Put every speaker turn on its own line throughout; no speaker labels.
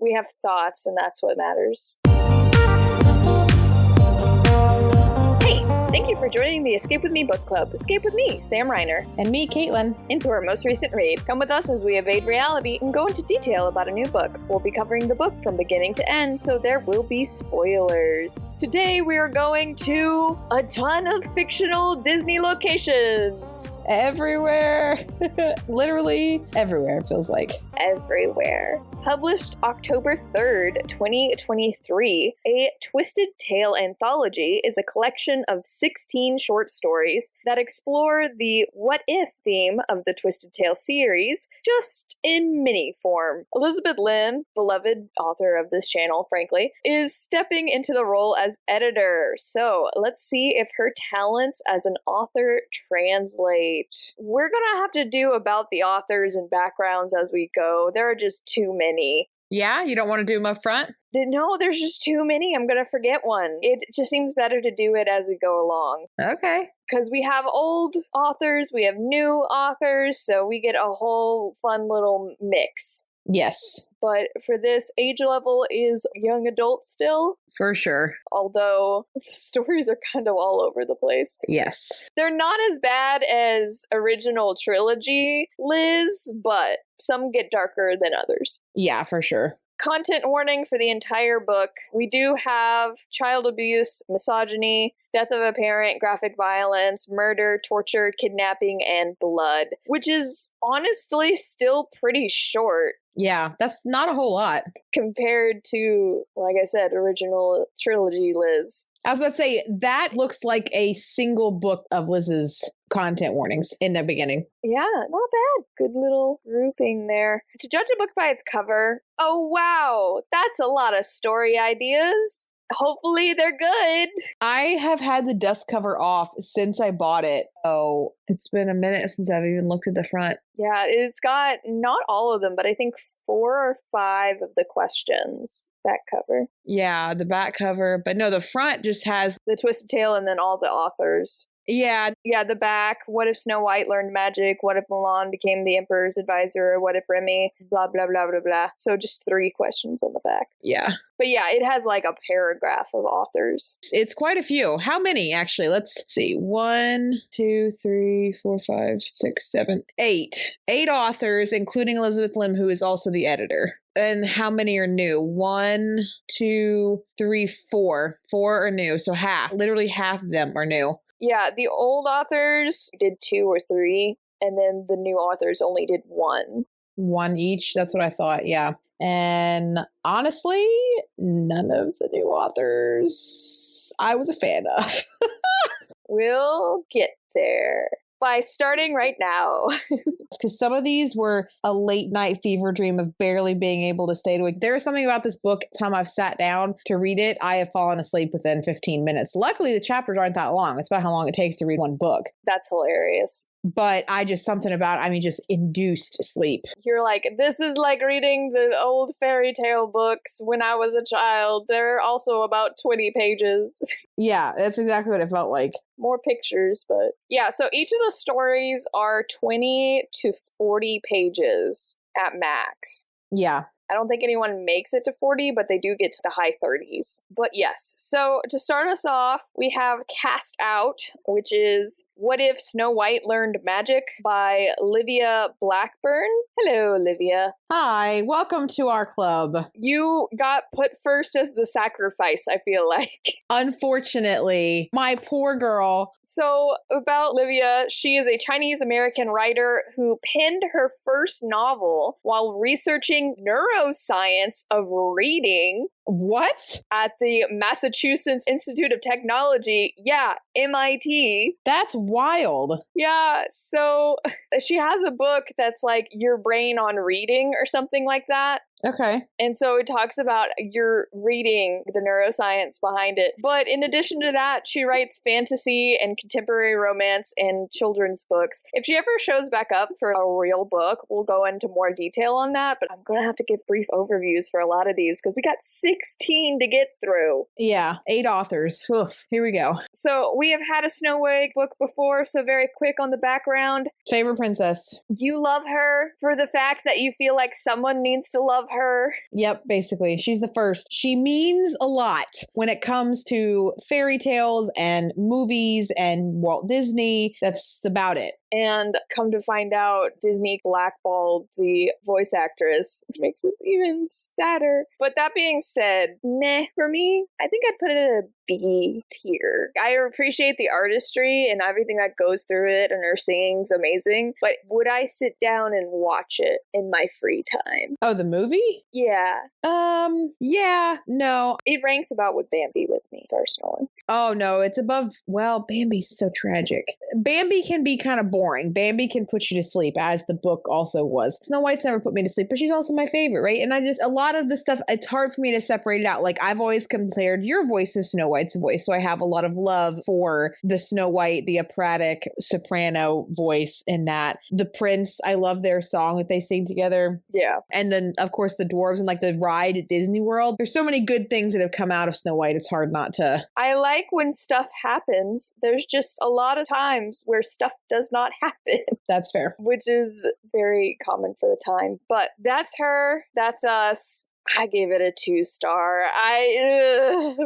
We have thoughts, and that's what matters. Hey, thank you for joining the Escape With Me book club. Escape with me, Sam Reiner.
And me, Kaitlyn.
Into our most recent read. Come with us as we evade reality and go into detail about a new book. We'll be covering the book from beginning to end, so there will be spoilers. Today we are going to a ton of fictional Disney locations.
Everywhere. Literally everywhere, it feels like.
Everywhere. Published October 3rd, 2023, A Twisted Tale Anthology is a collection of 16 short stories that explore the what-if theme of the Twisted Tale series, just in mini form. Elizabeth Lim, beloved author of this channel, frankly, is stepping into the role as editor. So let's see if her talents as an author translate. We're gonna have to do about the authors and backgrounds as we go. There are just too many.
Yeah? You don't want to do them up front?
No, there's just too many. I'm going to forget one. It just seems better to do it as we go along.
Okay.
Because we have old authors, we have new authors, so we get a whole fun little mix.
Yes.
But for this, age level is young adult still.
For sure.
Although the stories are kind of all over the place.
Yes.
They're not as bad as original trilogy, Liz, but some get darker than others.
Yeah, for sure.
Content warning for the entire book. We do have child abuse, misogyny, death of a parent, graphic violence, murder, torture, kidnapping, and blood, which is honestly still pretty short.
Yeah, that's not a whole lot.
Compared to, like I said, original trilogy Liz.
I was about to say, that looks like a single book of Liz's content warnings in the beginning.
Yeah, not bad. Good little grouping there. To judge a book by its cover, oh wow, that's a lot of story ideas. Hopefully they're good.
I have had the dust cover off since I bought it. Oh, it's been a minute since I've even looked at the front.
Yeah, it's got not all of them, but I think 4 or 5 of the questions back cover.
Yeah, the back cover. But no, the front just has
the Twisted Tale and then all the authors.
Yeah.
Yeah, the back. What if Snow White learned magic? What if Mulan became the Emperor's advisor? What if Remy? Blah, blah, blah, blah, blah. So just 3 questions on the back.
Yeah.
But yeah, it has like a paragraph of authors.
It's quite a few. How many, actually? Let's see. 1, 2, 3, 4, 5, 6, 7, 8. 8 authors, including Elizabeth Lim, who is also the editor. And how many are new? 1, 2, 3, 4. 4 are new. So half. Literally half of them are new.
Yeah, the old authors did 2 or 3, and then the new authors only did 1.
1 each? That's what I thought, yeah. And honestly, none of the new authors I was a fan of.
We'll get there by starting right now.
Because some of these were a late night fever dream of barely being able to stay awake. There is something about this book, time I've sat down to read it, I have fallen asleep within 15 minutes. Luckily, the chapters aren't that long. It's about how long it takes to read one book.
That's hilarious.
But something about, just induced sleep.
You're like, this is like reading the old fairy tale books when I was a child. They're also about 20 pages.
Yeah, that's exactly what it felt like.
More pictures, but yeah, so each of the stories are 20 to 40 pages at max.
Yeah.
I don't think anyone makes it to 40, but they do get to the high 30s. But yes, so to start us off, we have Cast Out, which is What If Snow White Learned Magic by Olivia Blackburn. Hello, Olivia.
Hi, welcome to our club.
You got put first as the sacrifice, I feel like.
Unfortunately, my poor girl.
So about Olivia, she is a Chinese-American writer who penned her first novel while researching neuroscience of reading.
What?
At the Massachusetts Institute of Technology. Yeah, MIT.
That's wild.
Yeah, so she has a book that's like Your Brain on Reading or something like that.
Okay.
And so it talks about your reading, the neuroscience behind it. But in addition to that, she writes fantasy and contemporary romance and children's books. If she ever shows back up for a real book, we'll go into more detail on that. But I'm going to have to give brief overviews for a lot of these because we got 16 16 to get through.
Yeah, 8 authors. Oof, here we go.
So we have had a Snow White book before, so very quick on the background.
Favorite princess.
Do you love her for the fact that you feel like someone needs to love her?
Yep, basically. She's the first. She means a lot when it comes to fairy tales and movies and Walt Disney. That's about it.
And come to find out, Disney blackballed the voice actress, which makes this even sadder. But that being said, meh for me. I think I'd put it in a B tier. I appreciate the artistry and everything that goes through it, and her singing's amazing. But would I sit down and watch it in my free time?
Oh, the movie?
Yeah.
Yeah, no.
It ranks about with Bambi with me, personally.
Oh, no, it's above. Well, Bambi's so tragic. Bambi can be kind of boring. Bambi can put you to sleep, as the book also was. Snow White's never put me to sleep, but she's also my favorite, right? And a lot of the stuff, it's hard for me to separate it out. Like, I've always compared your voice to Snow White's voice, so I have a lot of love for the Snow White, the operatic soprano voice in that. The Prince, I love their song that they sing together.
Yeah.
And then, of course, the dwarves and like the ride at Disney World. There's so many good things that have come out of Snow White. It's hard not to.
I like when stuff happens. There's just a lot of times where stuff does not happen.
That's fair.
Which is very common for the time. But that's her. That's us. I gave it a 2-star.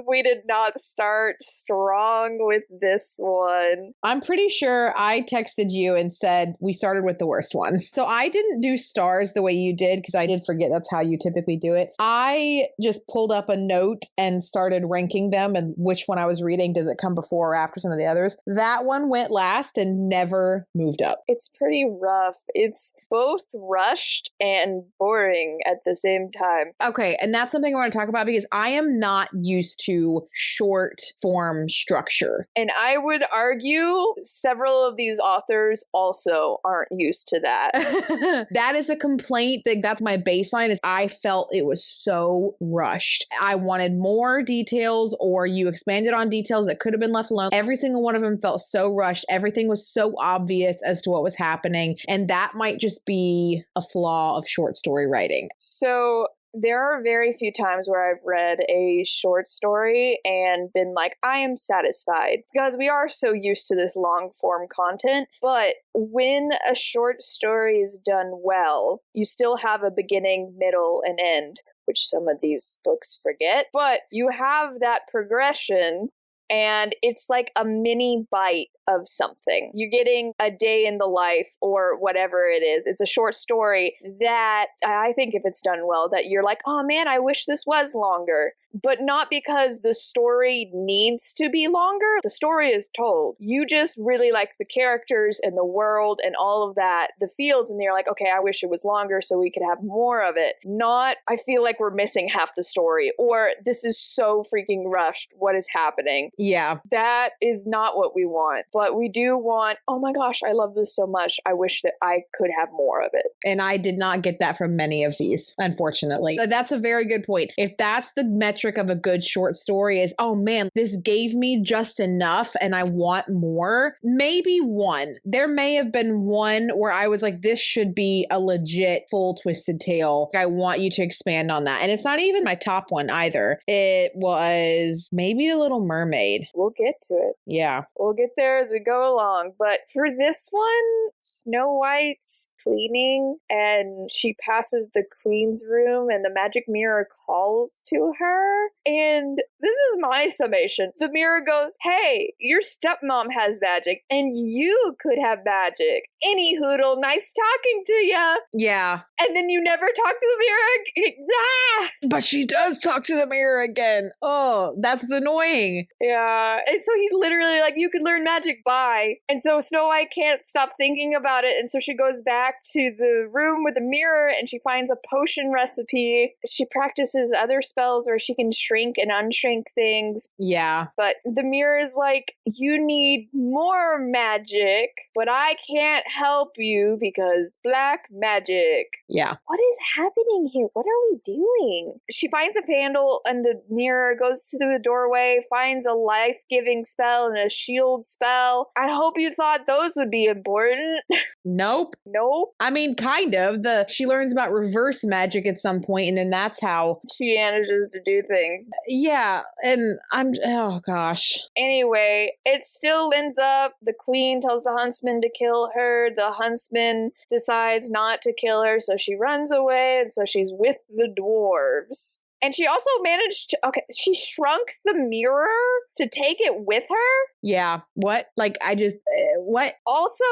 We did not start strong with this one.
I'm pretty sure I texted you and said we started with the worst one. So I didn't do stars the way you did, because I did forget that's how you typically do it. I just pulled up a note and started ranking them and which one I was reading. Does it come before or after some of the others? That one went last and never moved up.
It's pretty rough. It's both rushed and boring at the same time.
Okay, and that's something I want to talk about because I am not used to short form structure.
And I would argue several of these authors also aren't used to that.
That is a complaint. That's my baseline, is I felt it was so rushed. I wanted more details, or you expanded on details that could have been left alone. Every single one of them felt so rushed. Everything was so obvious as to what was happening. And that might just be a flaw of short story writing.
So there are very few times where I've read a short story and been like, I am satisfied, because we are so used to this long form content. But when a short story is done well, you still have a beginning, middle, and end, which some of these books forget. But you have that progression, and it's like a mini bite of something. You're getting a day in the life or whatever it is. It's a short story that I think, if it's done well, that you're like, oh man, I wish this was longer. But not because the story needs to be longer. The story is told. You just really like the characters and the world and all of that, the feels, and you're like, okay, I wish it was longer so we could have more of it. Not, I feel like we're missing half the story, or this is so freaking rushed. What is happening?
Yeah.
That is not what we want. But we do want, oh my gosh, I love this so much. I wish that I could have more of it.
And I did not get that from many of these, unfortunately. That's a very good point. If that's the metric of a good short story, is, oh man, this gave me just enough and I want more. Maybe one. There may have been one where I was like, this should be a legit full Twisted Tale. I want you to expand on that. And it's not even my top one either. It was maybe The Little Mermaid.
We'll get to it.
Yeah.
We'll get there as we go along. But for this one, Snow White's cleaning and she passes the queen's room and the magic mirror calls to her. And this is my summation. The mirror goes, hey, your stepmom has magic and you could have magic. Any hoodle, nice talking to ya.
Yeah.
And then you never talk to the mirror again. Ah!
But she does talk to the mirror again. Oh, that's annoying.
Yeah. And so he's literally like, you could learn magic, bye. And so Snow White can't stop thinking about it. And so she goes back to the room with the mirror and she finds a potion recipe. She practices other spells where she can shrink and unshrink things.
Yeah.
But the mirror is like, you need more magic, but I can't help you because black magic.
Yeah.
What is happening here? What are we doing? She finds a candle and the mirror, goes through the doorway, finds a life-giving spell and a shield spell. I hope you thought those would be important.
Nope.
Nope.
I mean, kind of. She learns about reverse magic at some point, and then that's how
she manages to do things. things.
Yeah, and oh gosh.
Anyway, it still ends up, the queen tells the huntsman to kill her. The huntsman decides not to kill her, so she runs away, and so she's with the dwarves. And she also managed to, she shrunk the mirror to take it with her.
Yeah. What? Like, what?
Also,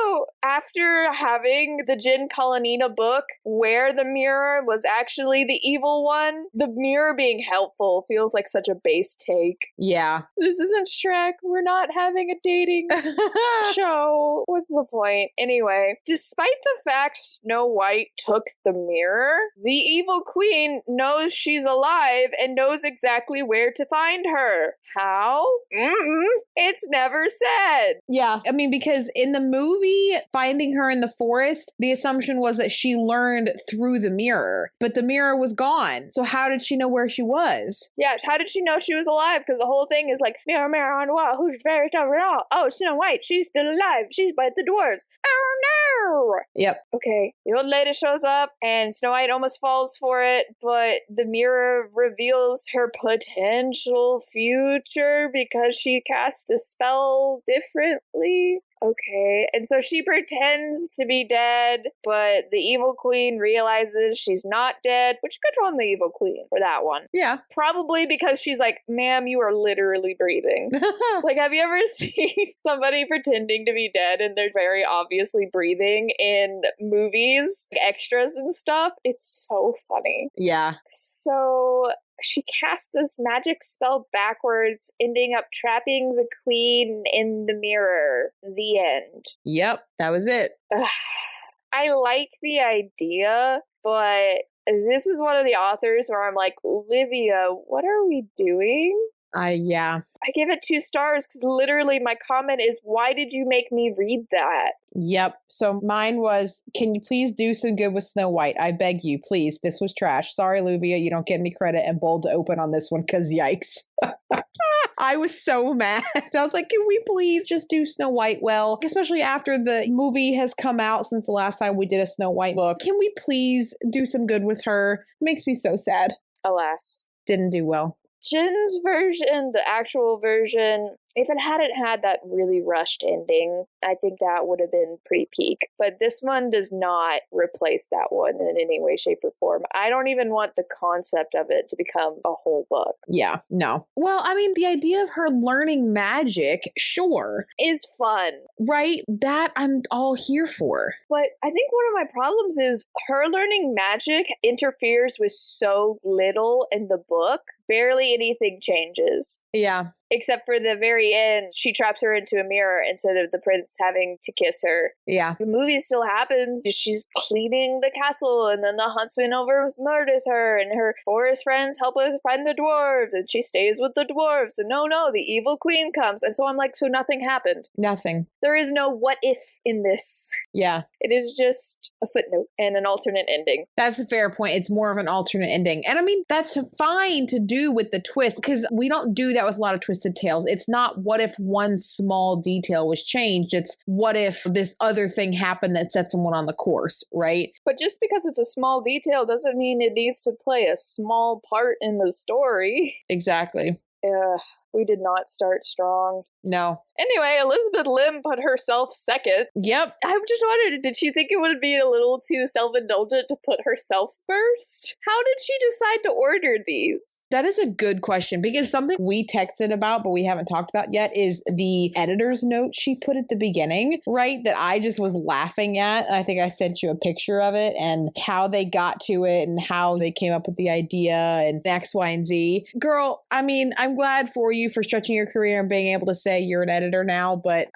after having the Jin Kalanina book where the mirror was actually the evil one, the mirror being helpful feels like such a base take.
Yeah.
This isn't Shrek. We're not having a dating show. What's the point? Anyway, despite the fact Snow White took the mirror, the evil queen knows she's alive and knows exactly where to find her. How? It's never said.
Yeah, I mean, because in the movie, finding her in the forest, the assumption was that she learned through the mirror, but the mirror was gone. So how did she know where she was?
Yeah, how did she know she was alive? Because the whole thing is like, mirror, mirror on the wall, who's very clever at all? Oh, Snow White, she's still alive. She's by the dwarves. Oh no!
Yep.
Okay, the old lady shows up, and Snow White almost falls for it, but the mirror reveals her potential future because she cast a spell differently. Okay, and so she pretends to be dead, but the evil queen realizes she's not dead, which good on the evil queen for that one.
Yeah.
Probably because she's like, ma'am, you are literally breathing. Like, have you ever seen somebody pretending to be dead and they're very obviously breathing in movies, extras and stuff? It's so funny.
Yeah.
So she casts this magic spell backwards, ending up trapping the queen in the mirror. The end.
Yep, that was it.
I like the idea, but this is one of the authors where I'm like, Olivia, what are we doing?
Yeah.
I give it 2 stars because literally my comment is, why did you make me read that?
Yep. So mine was, can you please do some good with Snow White? I beg you, please. This was trash. Sorry, Olivia, you don't get any credit, and bold to open on this one because yikes. I was so mad. I was like, can we please just do Snow White well? Especially after the movie has come out since the last time we did a Snow White book. Can we please do some good with her? It makes me so sad.
Alas.
Didn't do well.
Jin's version, the actual version, if it hadn't had that really rushed ending, I think that would have been pretty peak. But this one does not replace that one in any way, shape, or form. I don't even want the concept of it to become a whole book.
Yeah, no. Well, I mean, the idea of her learning magic, sure.
Is fun.
Right? That I'm all here for.
But I think one of my problems is her learning magic interferes with so little in the book. Barely anything changes.
Yeah.
Except for the very end, she traps her into a mirror instead of the prince having to kiss her.
Yeah.
The movie still happens. She's cleaning the castle, and then the huntsman murders her, and her forest friends help us find the dwarves, and she stays with the dwarves. And no, the evil queen comes. And so I'm like, so nothing happened.
Nothing.
There is no what if in this.
Yeah.
It is just a footnote and an alternate ending.
That's a fair point. It's more of an alternate ending. And I mean, that's fine to do with the twist, because we don't do that with a lot of Twisted Tales. It's not what if one small detail was changed. It's what if this other thing happened that set someone on the course, right?
But just because it's a small detail doesn't mean it needs to play a small part in the story.
Exactly.
We did not start strong.
No.
Anyway, Elizabeth Lim put herself second.
Yep.
I just wondered, did she think it would be a little too self-indulgent to put herself first? How did she decide to order these?
That is a good question, because something we texted about, but we haven't talked about yet, is the editor's note she put at the beginning, right? That I just was laughing at. I think I sent you a picture of it and how they got to it and how they came up with the idea and X, Y, and Z. Girl, I mean, I'm glad for you for stretching your career and being able to say you're an editor now, but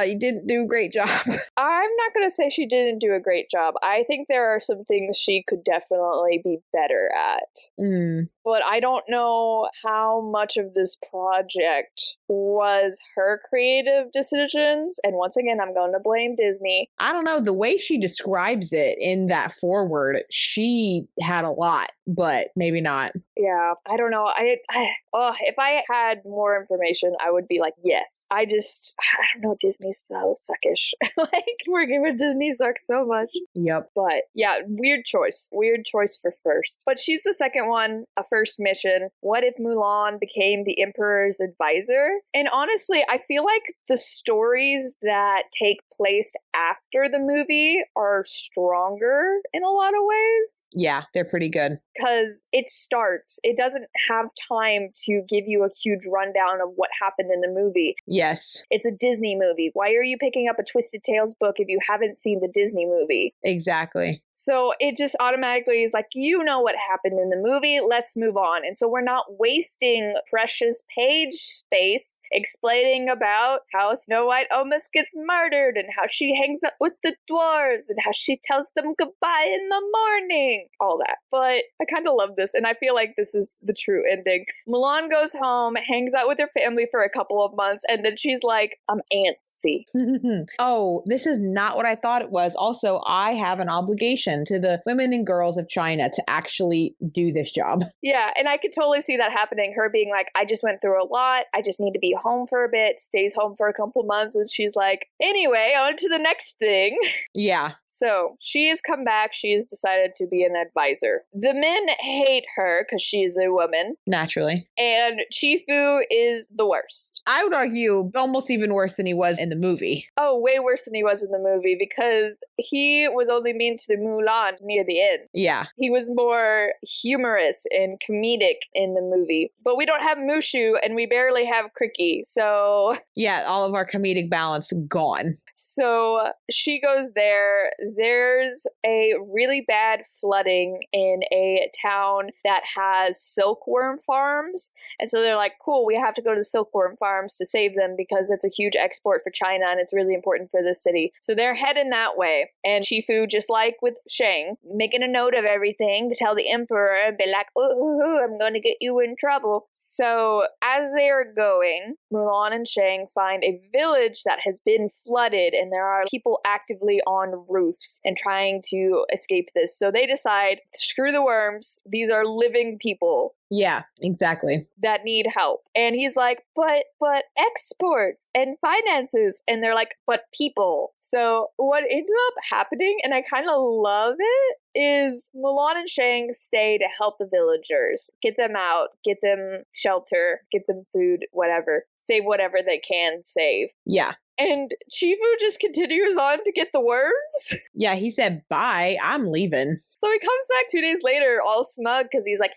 you didn't do a great job.
I'm not going to say she didn't do a great job. I think there are some things she could definitely be better at. But I don't know how much of this project was her creative decisions. And once again, I'm going to blame Disney.
I don't know. The way she describes it in that foreword, she had a lot, but maybe not.
Yeah, I don't know. If I had more information, I would be like, yes. I don't know, Disney's so suckish. Like, working with Disney sucks so much.
Yep.
But yeah, weird choice. Weird choice for first. But she's the second one, a first mission. What if Mulan became the Emperor's advisor? And honestly, I feel like the stories that take place after the movie are stronger in a lot of ways.
Yeah, they're pretty good.
Because it doesn't have time to give you a huge rundown of what happened in the movie.
Yes.
It's a Disney movie. Why are you picking up a Twisted Tales book if you haven't seen the Disney movie?
Exactly.
So it just automatically is like, you know what happened in the movie, let's move on. And so we're not wasting precious page space explaining about how Snow White almost gets murdered and how she hangs out with the dwarves and how she tells them goodbye in the morning. All that. But I kind of love this, and I feel like this is the true ending. Mulan goes home, hangs out with her family for a couple of months, and then she's like, I'm antsy.
Oh, this is not what I thought it was. Also, I have an obligation to the women and girls of China to actually do this job.
Yeah, and I could totally see that happening. Her being like, I just went through a lot. I just need to be home for a bit. Stays home for a couple months, and she's like, anyway, on to the next thing.
Yeah.
So she has come back. She has decided to be an advisor. The men hate her because she is a woman.
Naturally.
And Chifu is the worst.
I would argue almost even worse than he was in the movie.
Oh, way worse than he was in the movie, because he was only mean to the Mulan near the end.
Yeah.
He was more humorous and comedic in the movie. But we don't have Mushu and we barely have Cricky, so...
Yeah, all of our comedic balance gone.
So she goes there. There's a really bad flooding in a town that has silkworm farms. And so they're like, cool, we have to go to the silkworm farms to save them because it's a huge export for China and it's really important for this city. So they're heading that way. And Shifu, just like with Shang, making a note of everything to tell the emperor and be like, oh, I'm going to get you in trouble. So as they are going, Mulan and Shang find a village that has been flooded, and there are people actively on roofs and trying to escape this. So they decide, screw the worms. These are living people.
Yeah, exactly.
That need help. And he's like, but exports and finances. And they're like, but people. So what ended up happening, and I kind of love it, is Mulan and Shang stay to help the villagers. Get them out, get them shelter, get them food, whatever. Save whatever they can save.
Yeah.
And Chifu just continues on to get the worms.
Yeah, he said, bye, I'm leaving.
So he comes back 2 days later all smug because he's like,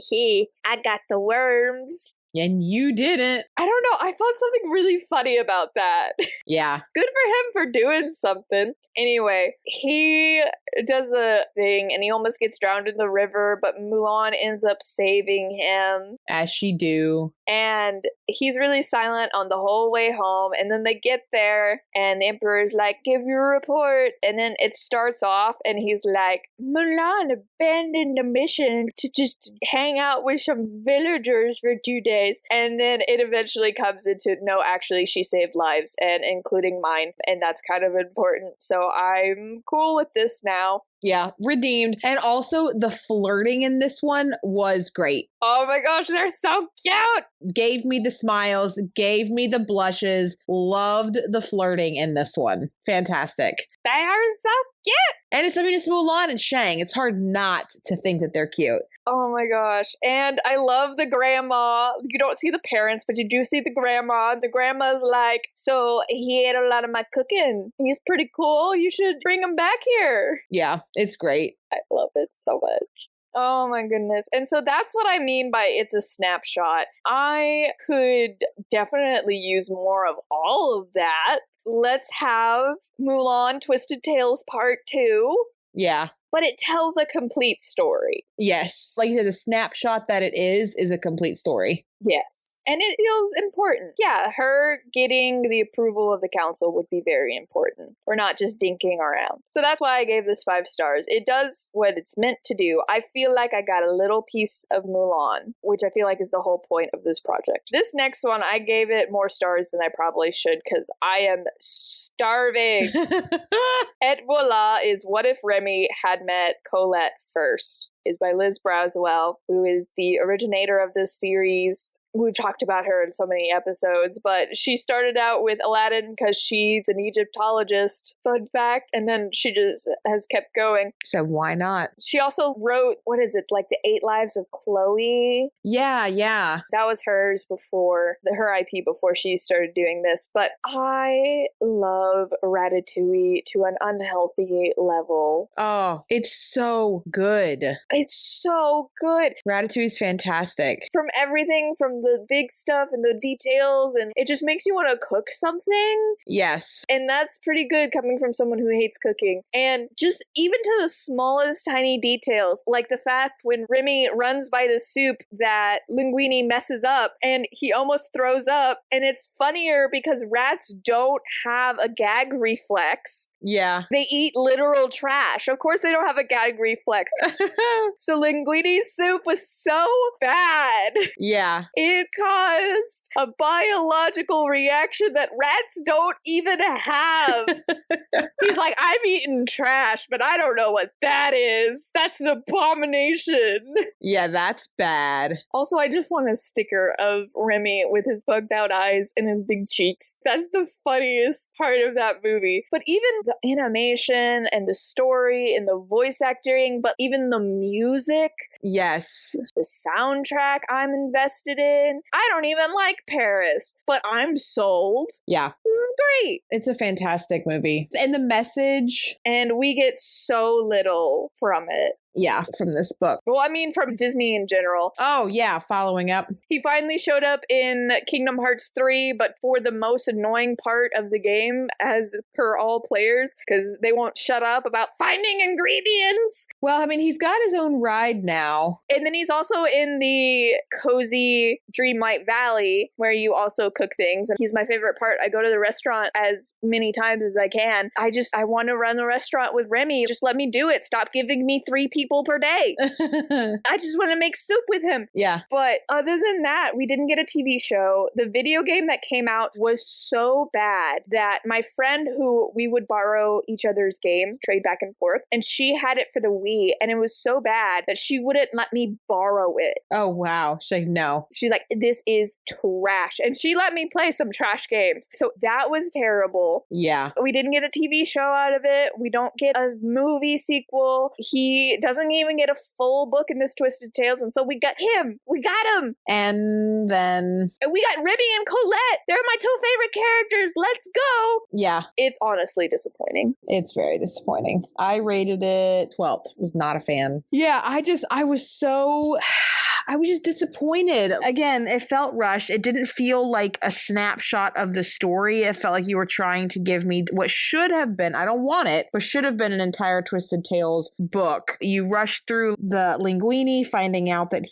he, I got the worms.
And you didn't.
I don't know. I found something really funny about that.
Yeah.
Good for him for doing something. Anyway, he does a thing and he almost gets drowned in the river, but Mulan ends up saving him.
As she do.
And he's really silent on the whole way home. And then they get there and the emperor's like, give your report. And then it starts off and he's like, Mulan abandoned the mission to just hang out with some villagers for 2 days. And then it eventually comes into, no, actually she saved lives, and including mine. And that's kind of important. So I'm cool with this now.
Yeah, redeemed. And also the flirting in this one was great.
Oh my gosh, they're so cute!
Gave me the smiles, gave me the blushes, loved the flirting in this one. Fantastic.
They are so cute!
And it's Mulan and Shang. It's hard not to think that they're cute.
Oh my gosh. And I love the grandma. You don't see the parents, but you do see the grandma. The grandma's like, so he ate a lot of my cooking. He's pretty cool. You should bring him back here.
Yeah, it's great.
I love it so much. Oh my goodness. And so that's what I mean by it's a snapshot. I could definitely use more of all of that. Let's have Mulan Twisted Tales Part 2.
Yeah.
But it tells a complete story.
Yes. Like you said, the snapshot that it is a complete story.
Yes. And it feels important. Yeah, her getting the approval of the council would be very important. We're not just dinking around. So that's why I gave this 5 stars. It does what it's meant to do. I feel like I got a little piece of Mulan, which I feel like is the whole point of this project. This next one, I gave it more stars than I probably should because I am starving. Et voila is What If Remy Had Met Colette First. Is by Liz Braswell, who is the originator of this series, we've talked about her in so many episodes, but she started out with Aladdin because she's an Egyptologist, fun fact, and then she just has kept going.
So why not?
She also wrote, what is it, like the 8 Lives of Chloe?
Yeah.
That was hers before, her IP before she started doing this, but I love Ratatouille to an unhealthy level.
Oh, it's so good.
It's so good.
Ratatouille's fantastic.
From everything, from the big stuff and the details, and it just makes you want to cook something.
Yes.
And that's pretty good coming from someone who hates cooking. And just even to the smallest tiny details, like the fact when Remy runs by the soup that Linguini messes up and he almost throws up. And it's funnier because rats don't have a gag reflex.
Yeah.
They eat literal trash. Of course they don't have a gag reflex. So Linguini's soup was so bad.
Yeah.
It caused a biological reaction that rats don't even have. He's like, I've eaten trash, but I don't know what that is. That's an abomination.
Yeah, that's bad.
Also, I just want a sticker of Remy with his bugged out eyes and his big cheeks. That's the funniest part of that movie. But even the animation and the story and the voice acting, but even the music.
Yes.
The soundtrack I'm invested in. I don't even like Paris, but I'm sold.
Yeah.
This is great.
It's a fantastic movie. And the message.
And we get so little from it.
Yeah, from this book.
Well, I mean, from Disney in general.
Oh, yeah, following up.
He finally showed up in Kingdom Hearts 3, but for the most annoying part of the game, as per all players, because they won't shut up about finding ingredients.
Well, I mean, he's got his own ride now.
And then he's also in the cozy Dreamlight Valley, where you also cook things. And he's my favorite part. I go to the restaurant as many times as I can. I want to run the restaurant with Remy. Just let me do it. Stop giving me 3 people per day. I just want to make soup with him.
Yeah.
But other than that, we didn't get a TV show. The video game that came out was so bad that my friend who we would borrow each other's games, trade back and forth, and she had it for the Wii, and it was so bad that she wouldn't let me borrow it.
Oh, wow. She's like, no.
She's like, this is trash. And she let me play some trash games. So that was terrible.
Yeah.
We didn't get a TV show out of it. We don't get a movie sequel. He doesn't even get a full book in this Twisted Tales, and so we got him. We got him.
And then...
And we got Remy and Colette. They're my 2 favorite characters. Let's go.
Yeah.
It's honestly disappointing.
It's very disappointing. I rated it 12th. Was not a fan. Yeah, I was just disappointed. Again, it felt rushed. It didn't feel like a snapshot of the story. It felt like you were trying to give me what should have been, I don't want it, but should have been an entire Twisted Tales book. You rushed through the Linguini, finding out that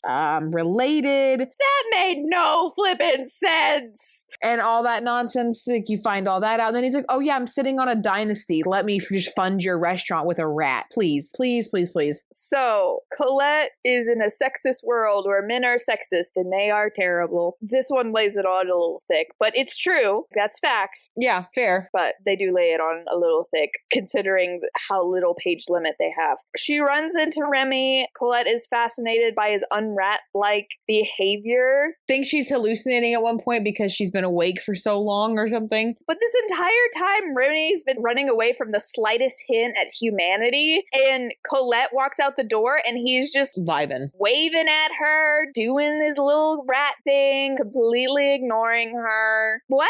related.
That made no flippin' sense.
And all that nonsense. Like, you find all that out. And then he's like, oh yeah, I'm sitting on a dynasty. Let me just fund your restaurant with a rat. Please, please, please, please.
So, Colette is in a sexist world where men are sexist and they are terrible. This one lays it on a little thick, but it's true. That's facts.
Yeah, fair.
But they do lay it on a little thick, considering how little page limit they have. She runs into Remy. Colette is fascinated by his unrat-like behavior.
Think she's hallucinating at one point because she's been awake for so long or something.
But this entire time, Remy's been running away from the slightest hint at humanity, and Colette walks out the door and he's just
vibing,
waving at her, doing his little rat thing, completely ignoring her. What?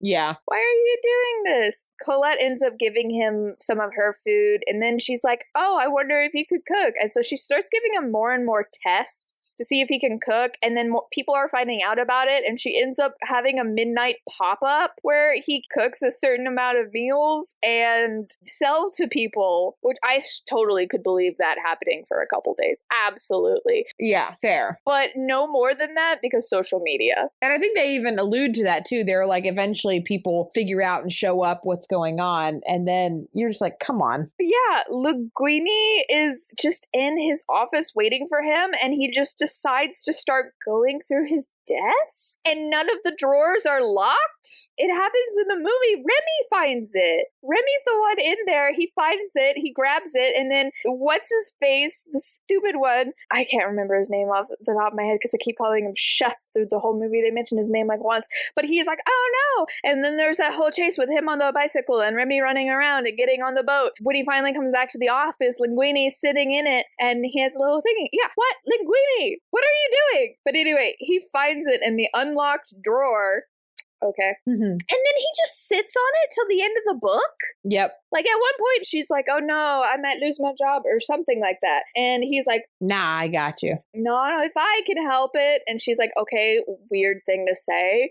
Yeah.
Why are you doing this? Colette ends up giving him some of her food, and then she's like, oh, I wonder if he could cook. And so she starts giving him more and more tests to see if he can cook, and then people are finding out about it, and she ends up having a midnight pop-up where he cooks a certain amount of meals and sell to people, which I totally could believe that happening for a couple days. Absolutely.
Yeah, fair.
But no more than that because social media.
And I think they even allude to that too. They're like, eventually people figure out and show up what's going on, and then you're just like, come on.
Yeah, Linguini is just in his office waiting for him, and he just decides to start going through his desk and none of the drawers are locked. It happens in the movie. Remy finds it. Remy's the one in there. He finds it. He grabs it. And then what's his face? The stupid one. I can't remember his name off the top of my head because I keep calling him Chef through the whole movie. They mention his name like once. But he's like, oh no. And then there's that whole chase with him on the bicycle and Remy running around and getting on the boat. When he finally comes back to the office, Linguini's sitting in it and he has a little thing. Yeah, what? Linguini, what are you doing? But anyway, he finds it in the unlocked drawer. Okay. Mm-hmm. And then he just sits on it till the end of the book?
Yep.
Like at one point she's like, oh no, I might lose my job or something like that. And he's like,
nah, I got you.
No, if I can help it. And she's like, okay, weird thing to say.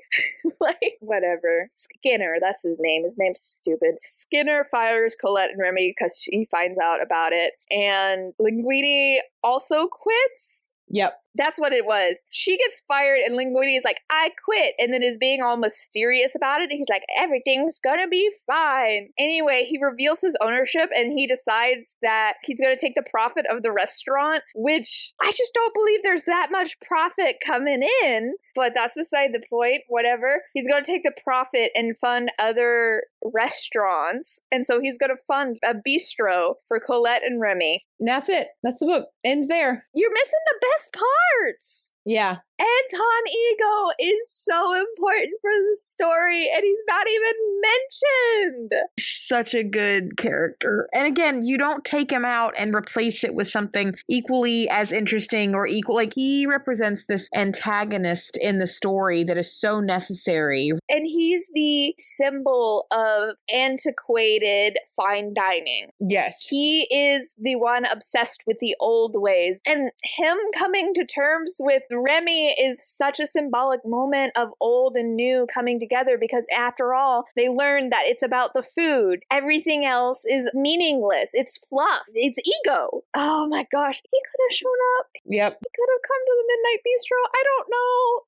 Like, whatever. Skinner, that's his name. His name's stupid. Skinner fires Colette and Remy because she finds out about it. And Linguini also quits.
Yep.
That's what it was. She gets fired and Linguini is like, I quit. And then is being all mysterious about it. And he's like, everything's gonna be fine. Anyway, he reveals his ownership and he decides that he's gonna take the profit of the restaurant, which I just don't believe there's that much profit coming in. But that's beside the point, whatever. He's gonna take the profit and fund other restaurants. And so he's gonna fund a bistro for Colette and Remy.
And that's it. That's the book. Ends there.
You're missing the best parts.
Yeah.
Anton Ego is so important for the story, and he's not even mentioned.
Such a good character. And again, you don't take him out and replace it with something equally as interesting or equal. Like, he represents this antagonist in the story that is so necessary.
And he's the symbol of antiquated fine dining.
Yes.
He is the one obsessed with the old ways. And him coming to terms with Remy is such a symbolic moment of old and new coming together, because after all, they learn that it's about the food. Everything else is meaningless. It's fluff. It's ego. Oh my gosh. He could have shown up.
Yep.
He could have come to the Midnight Bistro. I don't know.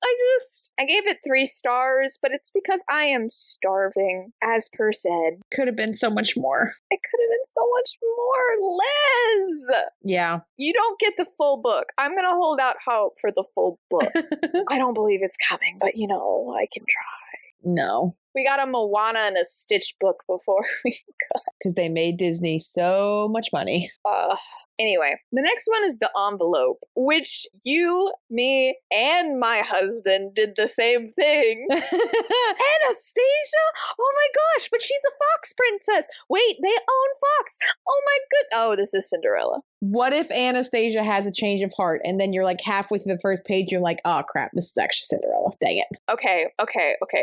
I gave it 3 stars, but it's because I am starving, as per said.
Could have been so much more.
It could have been so much more. Liz!
Yeah.
You don't get the full book. I'm going to hold out hope for the full book. I don't believe it's coming, but I can try.
No.
We got a Moana and a Stitch book before we got.
Because they made Disney so much money.
Anyway, the next one is The Envelope, which you, me, and my husband did the same thing. Anastasia? Oh my gosh, but she's a fox princess. Wait, they own Fox. Oh my Oh, this is Cinderella.
What if Anastasia has a change of heart and then you're like halfway through the first page, you're like, oh crap, this is actually Cinderella. Dang it.
Okay.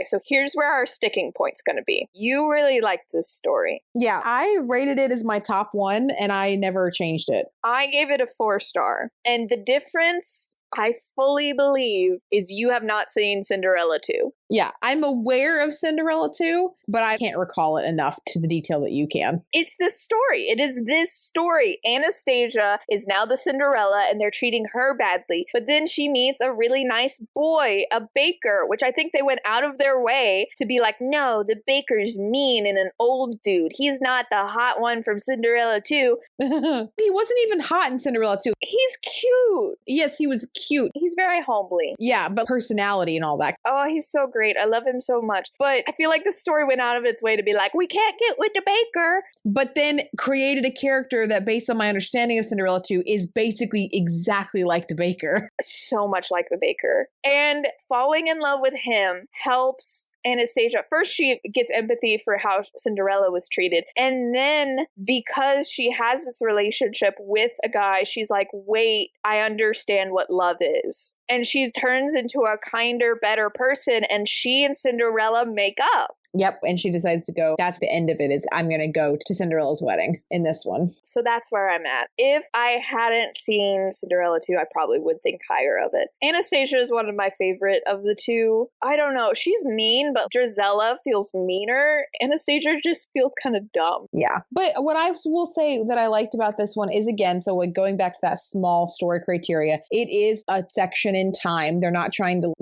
So here's where our sticking point's going to be. You really liked this story.
Yeah, I rated it as my top one and I never changed it.
I gave it a 4-star. And the difference, I fully believe, is you have not seen Cinderella 2.
Yeah, I'm aware of Cinderella 2, but I can't recall it enough to the detail that you can.
It's this story. It is this story. Anastasia is now the Cinderella and they're treating her badly. But then she meets a really nice boy, a baker, which I think they went out of their way to be like, no, the baker's mean and an old dude. He's not the hot one from Cinderella 2.
He wasn't even hot in Cinderella 2.
He's cute.
Yes, he was cute.
He's very homely.
Yeah, but personality and all that.
Oh, he's so great. I love him so much. But I feel like the story went out of its way to be like, we can't get with the baker.
But then created a character that, based on my understanding of Cinderella 2, is basically exactly like the baker.
So much like the baker. And falling in love with him helps Anastasia. First, she gets empathy for how Cinderella was treated. And then because she has this relationship with a guy, she's like, wait, I understand what love is. And she turns into a kinder, better person. And she and Cinderella make up.
Yep, and she decides to go. That's the end of it, is I'm going to go to Cinderella's wedding in this one.
So that's where I'm at. If I hadn't seen Cinderella 2, I probably would think higher of it. Anastasia is one of my favorite of the two. I don't know. She's mean, but Drizella feels meaner. Anastasia just feels kind of dumb.
Yeah. But what I will say that I liked about this one is, again, so like going back to that small story criteria, it is a section in time. They're not trying to,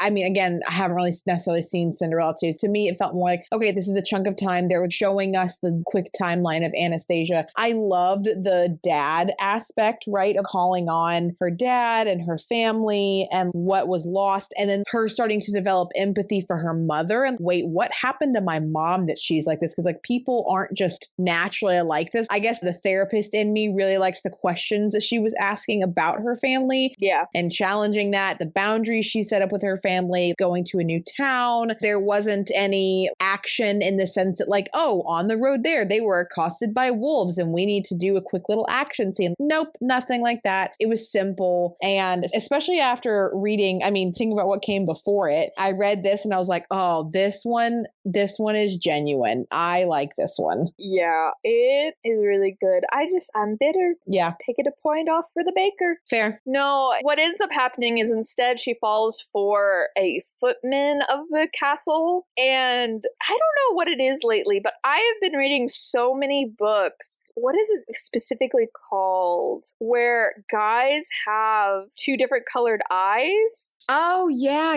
I mean, again, I haven't really necessarily seen Cinderella 2. To me, it felt felt more like, okay, this is a chunk of time. They were showing us the quick timeline of Anastasia. I loved the dad aspect, right? Of calling on her dad and her family and what was lost. And then her starting to develop empathy for her mother. And wait, what happened to my mom that she's like this? Because like people aren't just naturally like this. I guess the therapist in me really liked the questions that she was asking about her family.
Yeah.
And challenging that, the boundaries she set up with her family, going to a new town. There wasn't any action in the sense that like, oh, on the road there, they were accosted by wolves and we need to do a quick little action scene. Nope, nothing like that. It was simple. And especially after reading, I mean, thinking about what came before it, I read this and I was like, oh, this one is genuine. I like this one.
Yeah, it is really good. I'm bitter.
Yeah.
Taking a point off for the baker.
Fair.
No, what ends up happening is instead she falls for a footman of the castle. And I don't know what it is lately, but I have been reading so many books. What is it specifically called? Where guys have two different colored eyes?
Oh, yeah.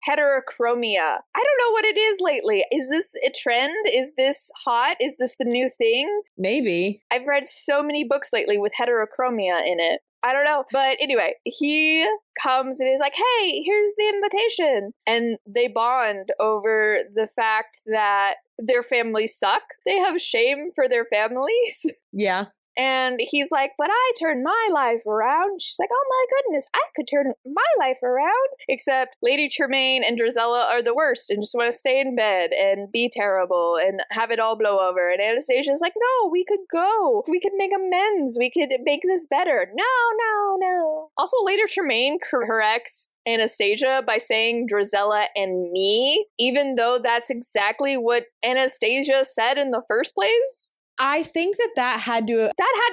Heterochromia. I don't know what it is lately. Is this a trend? Is this hot? Is this the new thing?
Maybe.
I've read so many books lately with heterochromia in it. I don't know. But anyway, he comes and is like, hey, here's the invitation. And they bond over the fact that their families suck. They have shame for their families.
Yeah.
And he's like, but I turned my life around. She's like, oh my goodness, I could turn my life around. Except Lady Tremaine and Drizella are the worst and just want to stay in bed and be terrible and have it all blow over. And Anastasia's like, no, we could go. We could make amends. We could make this better. No. Also, Lady Tremaine corrects Anastasia by saying Drizella and me, even though that's exactly what Anastasia said in the first place.
I think that had to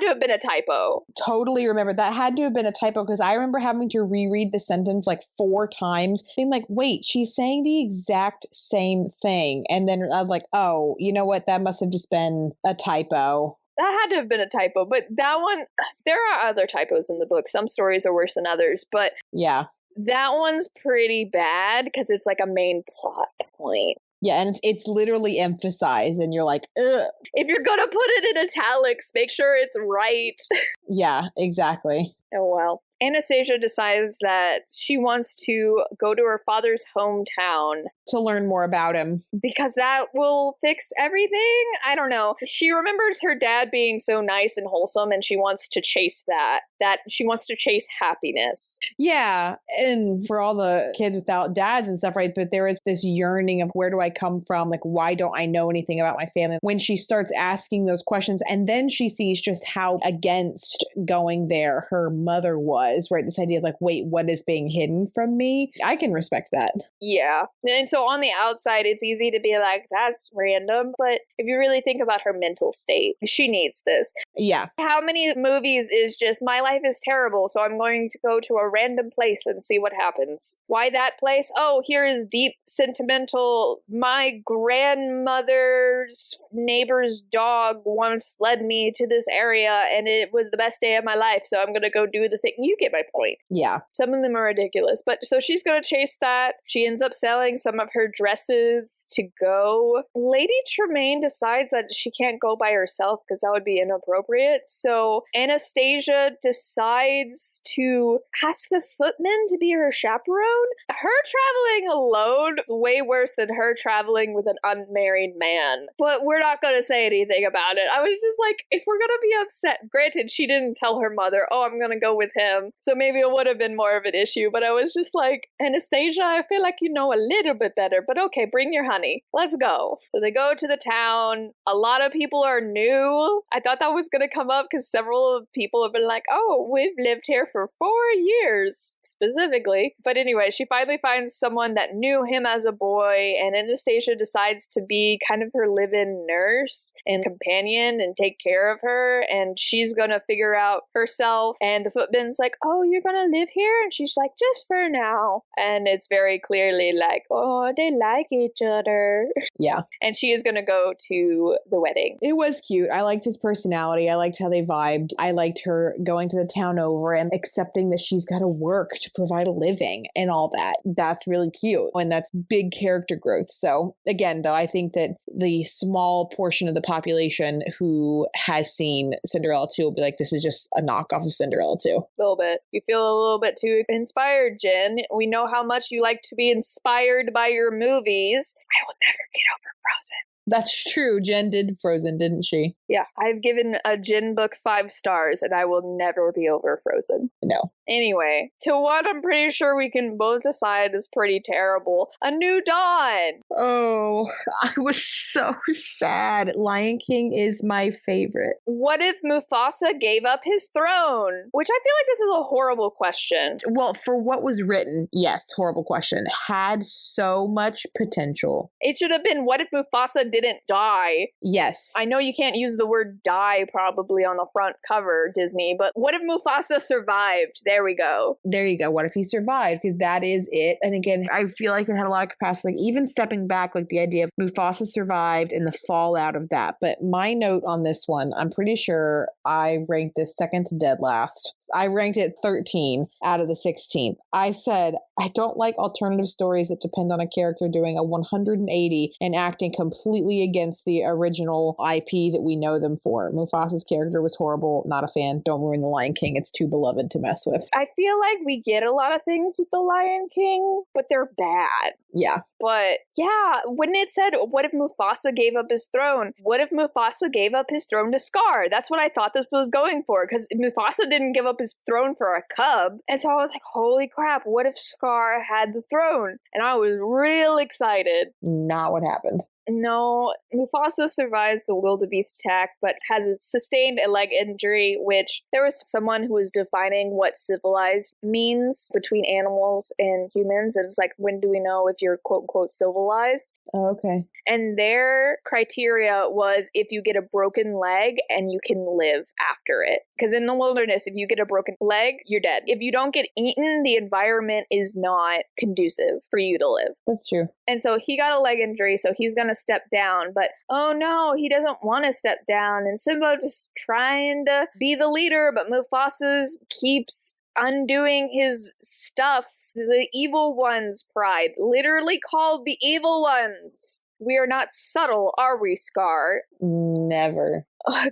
have been a typo.
Totally remember. That had to have been a typo because I remember having to reread the sentence like 4 times, being like, wait, she's saying the exact same thing. And then I was like, oh, you know what? That must have just been a typo.
That had to have been a typo. But that one, there are other typos in the book. Some stories are worse than others. But
yeah,
that one's pretty bad because it's like a main plot point.
Yeah, and it's literally emphasized, and you're like, ugh.
If you're going to put it in italics, make sure it's right.
Yeah, exactly.
Oh, well. Anastasia decides that she wants to go to her father's hometown.
To learn more about him.
Because that will fix everything? I don't know. She remembers her dad being so nice and wholesome, and she wants to chase that. That she wants to chase happiness.
Yeah, and for all the kids without dads and stuff, right? But there is this yearning of where do I come from? Like, why don't I know anything about my family? When she starts asking those questions, and then she sees just how against going there her mother was, right? This idea of like, wait, what is being hidden from me? I can respect that.
Yeah. And so on the outside, it's easy to be like, that's random. But if you really think about her mental state, she needs this.
Yeah.
How many movies is just, my life is terrible, so I'm going to go to a random place and see what happens. Why that place? Oh, here is deep, sentimental, my grandmother's neighbor's dog once led me to this area and it was the best day of my life, so I'm going to go do the thing. You get my point.
Yeah.
Some of them are ridiculous. But so she's going to chase that. She ends up selling some of her dresses to go. Lady Tremaine decides that she can't go by herself because that would be inappropriate. So Anastasia decides to ask the footman to be her chaperone. Her traveling alone is way worse than her traveling with an unmarried man. But we're not going to say anything about it. I was just like, if we're going to be upset, granted, she didn't tell her mother, oh, I'm going to go with him. So maybe it would have been more of an issue. But I was just like, Anastasia, I feel like you know a little bit better. But okay, bring your honey. Let's go. So they go to the town. A lot of people are new. I thought that was going to come up because several people have been like, oh, we've lived here for 4 years, specifically. But anyway, she finally finds someone that knew him as a boy, and Anastasia decides to be kind of her live-in nurse and companion and take care of her, and she's gonna figure out herself. And the footman's like, oh, you're gonna live here? And she's like, just for now. And it's very clearly like, oh, oh, they like each other.
Yeah.
And she is going to go to the wedding.
It was cute. I liked his personality. I liked how they vibed. I liked her going to the town over and accepting that she's got to work to provide a living and all that. That's really cute. And that's big character growth. So again, though, I think that the small portion of the population who has seen Cinderella 2 will be like, this is just a knockoff of Cinderella 2.
A little bit. You feel a little bit too inspired, Jen. We know how much you like to be inspired by your movies. I will never get over Frozen.
That's true. Jen did Frozen, didn't she?
Yeah, I've given a Jen book 5 stars, and I will never be over Frozen.
No.
Anyway, to what I'm pretty sure we can both decide is pretty terrible. A New Dawn!
Oh, I was so sad. Lion King is my favorite.
What if Mufasa gave up his throne? Which I feel like this is a horrible question.
Well, for what was written, yes, horrible question. Had so much potential.
It should have been, what if Mufasa didn't die?
Yes.
I know you can't use the word die probably on the front cover, Disney, but what if Mufasa survived? There we go.
There you go. What if he survived? Because that is it. And again, I feel like it had a lot of capacity. Like even stepping back, like the idea of Mufasa survived and the fallout of that. But my note on this one, I'm pretty sure I ranked this second to dead last. I ranked it 13 out of the 16th. I said, I don't like alternative stories that depend on a character doing a 180 and acting completely against the original IP that we know them for. Mufasa's character was horrible. Not a fan. Don't ruin The Lion King. It's too beloved to mess with.
I feel like we get a lot of things with The Lion King, but they're bad.
Yeah.
But yeah, when it said, what if Mufasa gave up his throne? What if Mufasa gave up his throne to Scar? That's what I thought this was going for, because Mufasa didn't give up his throne for a cub. And so I was like, holy crap, what if Scar had the throne? And I was real excited.
Not what happened.
No, Mufasa survives the wildebeest attack, but has sustained a leg injury, which there was someone who was defining what civilized means between animals and humans. And it's like, when do we know if you're quote unquote civilized?
Oh, okay.
And their criteria was if you get a broken leg and you can live after it. Because in the wilderness, if you get a broken leg, you're dead. If you don't get eaten, the environment is not conducive for you to live.
That's true.
And so he got a leg injury, so he's going to step down. But oh no, he doesn't want to step down. And Simba just trying to be the leader, but Mufasa's keeps undoing his stuff. The evil one's pride, literally called the evil ones. We are not subtle, are we, Scar?
Never.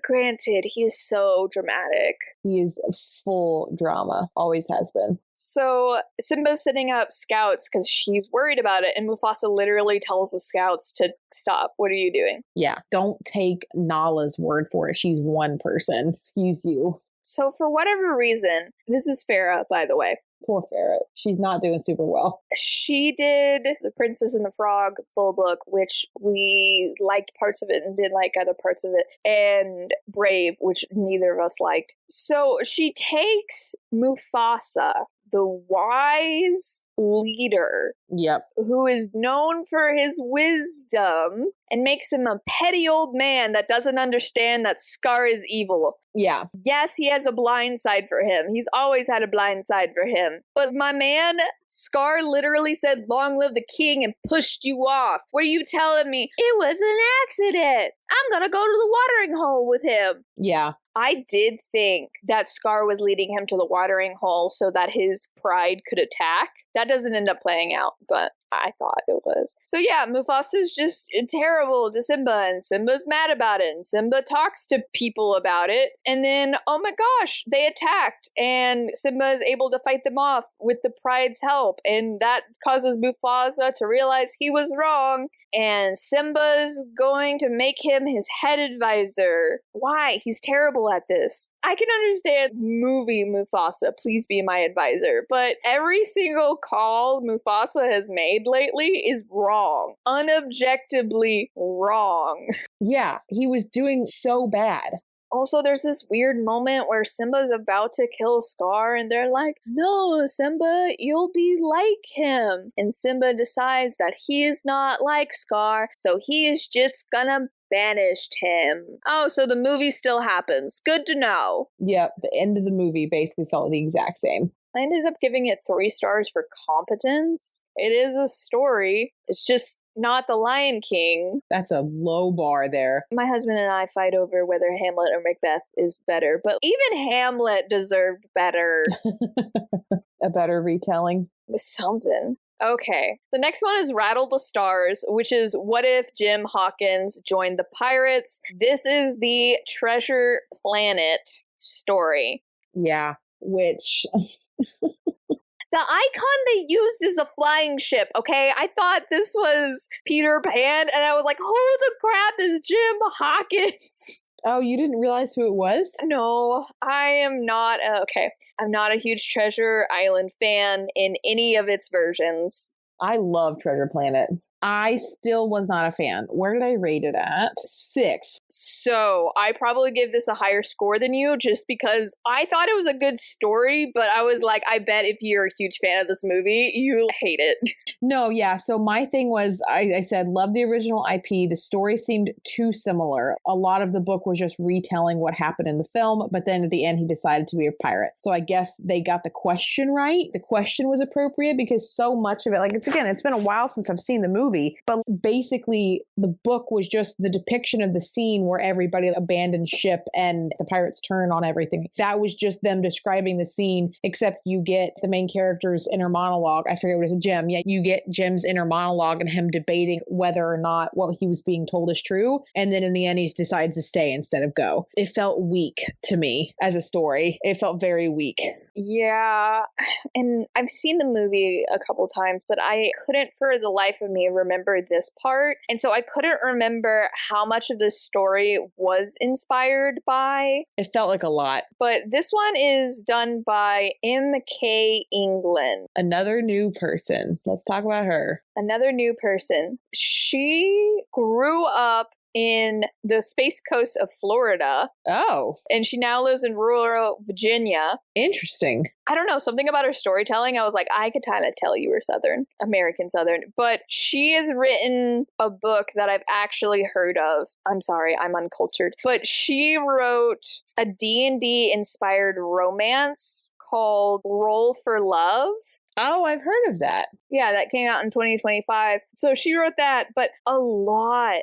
Granted, he is so dramatic.
He is full drama. Always has been.
So Simba's setting up scouts because she's worried about it, and Mufasa literally tells the scouts to stop. What are you doing?
Yeah, don't take Nala's word for it. She's one person. Excuse you.
So for whatever reason, this is Farah, by the way.
Poor Ferret. She's not doing super well.
She did The Princess and the Frog full book, which we liked parts of it and didn't like other parts of it, and Brave, which neither of us liked. So she takes Mufasa, the wise leader,
yep,
who is known for his wisdom, and makes him a petty old man that doesn't understand that Scar is evil.
Yeah.
Yes, he has a blind side for him. He's always had a blind side for him. But my man, Scar literally said, long live the king, and pushed you off. What are you telling me? It was an accident. I'm gonna go to the watering hole with him.
Yeah.
I did think that Scar was leading him to the watering hole so that his pride could attack. That doesn't end up playing out, but I thought it was. So yeah, Mufasa's just terrible to Simba, and Simba's mad about it, and Simba talks to people about it, and then, oh my gosh, they attacked, and Simba is able to fight them off with the pride's help, and that causes Mufasa to realize he was wrong, and Simba's going to make him his head advisor. Why? He's terrible at this. I can understand movie Mufasa, please be my advisor, but every single call Mufasa has made lately is wrong. Unobjectively wrong.
Yeah, he was doing so bad.
Also, there's this weird moment where Simba's about to kill Scar, and they're like, no, Simba, you'll be like him. And Simba decides that he is not like Scar, so he is just gonna banish him. Oh, so the movie still happens. Good to know.
Yep, the end of the movie basically felt the exact same.
I ended up giving it 3 stars for competence. It is a story. It's just not The Lion King.
That's a low bar there.
My husband and I fight over whether Hamlet or Macbeth is better, but even Hamlet deserved better.
A better retelling.
With something. Okay. The next one is Rattle the Stars, which is what if Jim Hawkins joined the pirates? This is the Treasure Planet story.
Yeah, which...
The icon they used is a flying ship, okay? I thought this was Peter Pan, and I was like, who the crap is Jim Hawkins?
Oh, you didn't realize who it was?
No, I am not. Okay. I'm not a huge Treasure Island fan in any of its versions.
I love Treasure Planet. I still was not a fan. Where did I rate it at? 6.
So I probably give this a higher score than you just because I thought it was a good story, but I was like, I bet if you're a huge fan of this movie, you'll hate it.
No, yeah. So my thing was, I said, love the original IP. The story seemed too similar. A lot of the book was just retelling what happened in the film, but then at the end, he decided to be a pirate. So I guess they got the question right. The question was appropriate because so much of it, like, again, it's been a while since I've seen the movie. But basically, the book was just the depiction of the scene where everybody abandoned ship and the pirates turn on everything. That was just them describing the scene, except you get the main character's inner monologue. I forget what it is, Jim. Yeah, you get Jim's inner monologue and him debating whether or not what he was being told is true. And then in the end, he decides to stay instead of go. It felt weak to me as a story. It felt very weak.
Yeah, and I've seen the movie a couple times, but I couldn't for the life of me remember this part. And so I couldn't remember how much of this story was inspired by.
It felt like a lot.
But this one is done by M.K. England.
Another new person. Let's talk about her.
Another new person. She grew up in the Space Coast of Florida.
Oh.
And she now lives in rural Virginia.
Interesting.
I don't know, something about her storytelling, I was like, I could kind of tell you were Southern, American Southern. But she has written a book that I've actually heard of. I'm sorry, I'm uncultured. But she wrote a D&D inspired romance called Roll for Love.
Oh, I've heard of that.
Yeah, that came out in 2025. So she wrote that, but a lot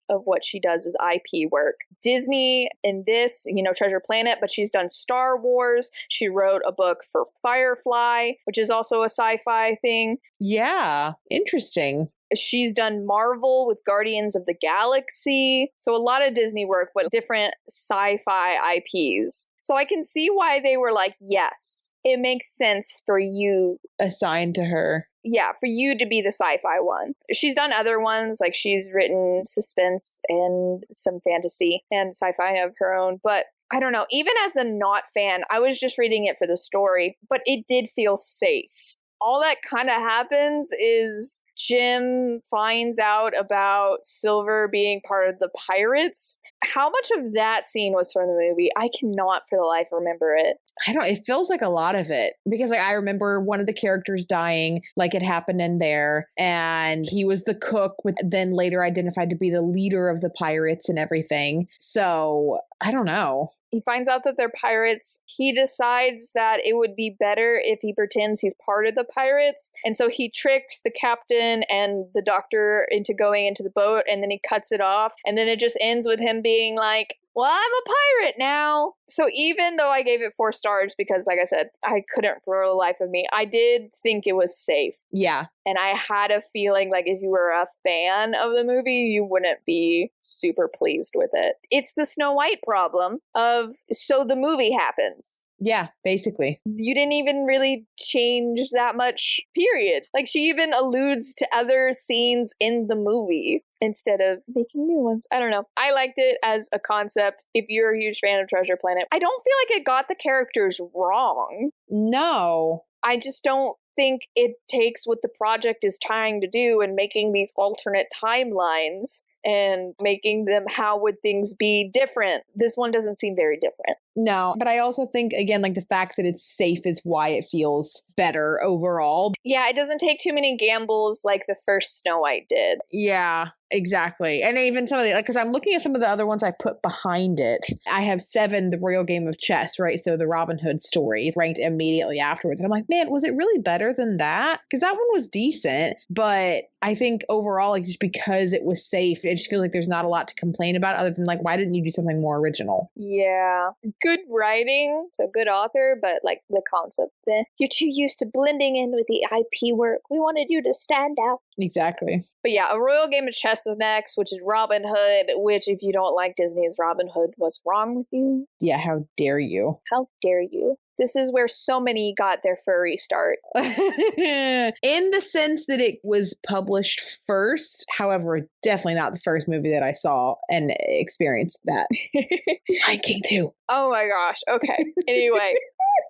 of what she does is IP work. Disney in this, Treasure Planet, but she's done Star Wars. She wrote a book for Firefly, which is also a sci-fi thing.
Yeah, interesting.
She's done Marvel with Guardians of the Galaxy. So a lot of Disney work, but different sci-fi IPs. So I can see why they were like, yes, it makes sense for you.
Assigned to her.
Yeah, for you to be the sci-fi one. She's done other ones, like she's written suspense and some fantasy and sci-fi of her own. But I don't know, even as a not fan, I was just reading it for the story, but it did feel safe. All that kind of happens is Jim finds out about Silver being part of the pirates. How much of that scene was from the movie? I cannot for the life remember it.
It feels like a lot of it because I remember one of the characters dying, like it happened in there, and he was the cook, then later identified to be the leader of the pirates and everything. So I don't know.
He finds out that they're pirates. He decides that it would be better if he pretends he's part of the pirates. And so he tricks the captain and the doctor into going into the boat, and then he cuts it off. And then it just ends with him being like, well, I'm a pirate now. So even though I gave it 4 stars because, like I said, I couldn't for the life of me, I did think it was safe.
Yeah.
And I had a feeling like if you were a fan of the movie, you wouldn't be super pleased with it. It's the Snow White problem of, so the movie happens.
Yeah, basically.
You didn't even really change that much, period. Like, she even alludes to other scenes in the movie instead of making new ones. I don't know. I liked it as a concept. If you're a huge fan of Treasure Planet, I don't feel like it got the characters wrong.
No.
I just don't think it takes what the project is trying to do and making these alternate timelines and making them, how would things be different? This one doesn't seem very different.
No, but I also think, again, like the fact that it's safe is why it feels better overall.
Yeah, it doesn't take too many gambles like the first Snow White did.
Yeah, exactly. And even some of the, like, because I'm looking at some of the other ones I put behind it. I have 7, The Royal Game of Chess, right? So the Robin Hood story ranked immediately afterwards. And I'm like, man, was it really better than that? Because that one was decent. But I think overall, like, just because it was safe, I just feel like there's not a lot to complain about other than, like, why didn't you do something more original?
Yeah. Good writing, so good author, but like the concept, you're too used to blending in with the IP work. We wanted you to stand out.
Exactly.
But yeah, A Royal Game of Chess is next, which is Robin Hood, which if you don't like Disney's Robin Hood, what's wrong with you?
Yeah, how dare you?
How dare you? This is where so many got their furry start.
In the sense that it was published first, however, definitely not the first movie that I saw and experienced that. Lion King 2.
Oh my gosh. Okay. Anyway,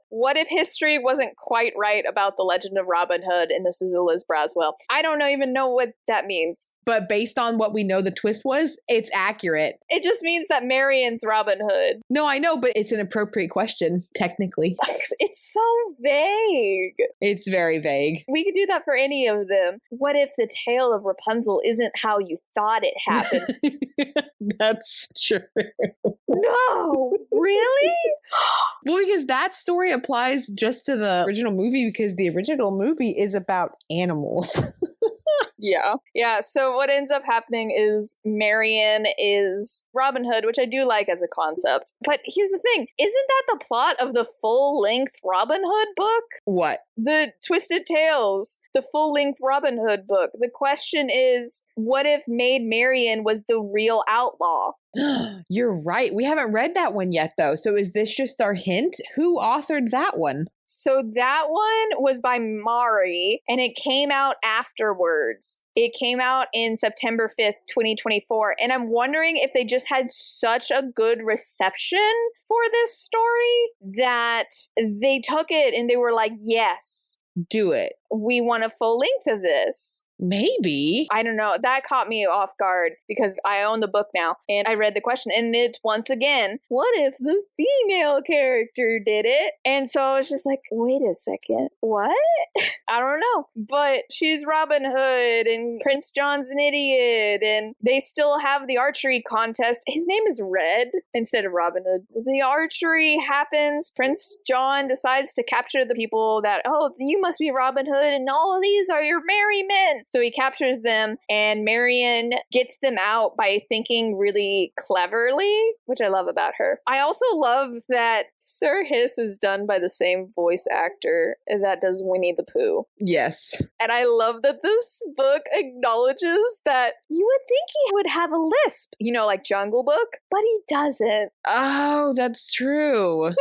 what if history wasn't quite right about the legend of Robin Hood? And this is Liz Braswell. I don't even know what that means.
But based on what we know the twist was, it's accurate.
It just means that Marion's Robin Hood.
No, I know, but it's an appropriate question, technically.
It's so vague.
It's very vague.
We could do that for any of them. What if the tale of Rapunzel isn't how you thought it happened?
That's true.
No, really?
Well, because that story applies just to the original movie because the original movie is about animals.
Yeah. So what ends up happening is Marion is Robin Hood, which I do like as a concept. But here's the thing. Isn't that the plot of the full-length Robin Hood book?
What?
The Twisted Tales, the full-length Robin Hood book. The question is, what if Maid Marian was the real outlaw?
You're right. We haven't read that one yet, though. So is this just our hint? Who authored that one?
So that one was by Mari, and it came out afterwards. It came out in September 5th, 2024. And I'm wondering if they just had such a good reception for this story that they took it and they were like, yes,
do it.
We want a full length of this.
Maybe.
I don't know. That caught me off guard because I own the book now and I read the question and it's once again, what if the female character did it? And so I was just like, wait a second. What? I don't know. But she's Robin Hood and Prince John's an idiot and they still have the archery contest. His name is Red instead of Robin Hood. The archery happens. Prince John decides to capture the people that, oh, you must be Robin Hood and all of these are your merry men. So he captures them and Marion gets them out by thinking really cleverly, which I love about her. I also love that Sir Hiss is done by the same voice actor that does Winnie the Pooh.
Yes.
And I love that this book acknowledges that you would think he would have a lisp, you know, like Jungle Book, but he doesn't.
Oh, that's true.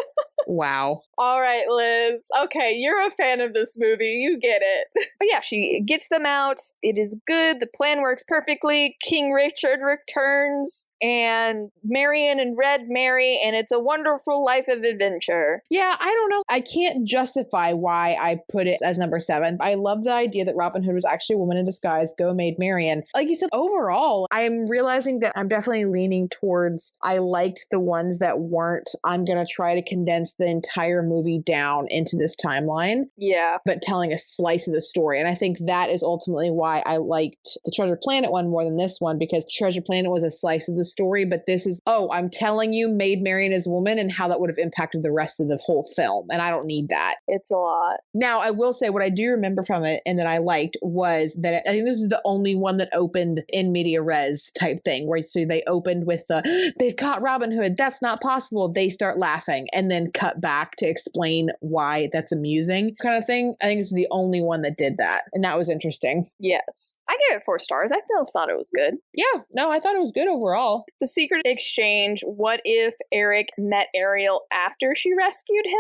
Wow.
All right, Liz. Okay, you're a fan of this movie. You get it. But yeah, she gets them out. It is good. The plan works perfectly. King Richard returns and Marion and Red marry, and it's a wonderful life of adventure.
Yeah, I don't know. I can't justify why I put it as number 7. I love the idea that Robin Hood was actually a woman in disguise, go Maid Marian. Like you said, overall, I'm realizing that I'm definitely leaning towards I liked the ones that weren't, I'm going to try to condense the entire movie down into this timeline.
Yeah.
But telling a slice of the story. And I think that is ultimately why I liked the Treasure Planet one more than this one, because Treasure Planet was a slice of the story, but this is, oh, I'm telling you Maid Marian is a woman and how that would have impacted the rest of the whole film. And I don't need that.
It's a lot.
Now, I will say what I do remember from it and that I liked was that I think this is the only one that opened in media res type thing, where so they opened with the, they've caught Robin Hood, that's not possible. They start laughing and then cut back to explain why that's amusing kind of thing. I think it's the only one that did that. And that was interesting.
Yes. I gave it 4 stars. I still thought it was good.
Yeah. No, I thought it was good overall.
The Secret Exchange. What if Eric met Ariel after she rescued him?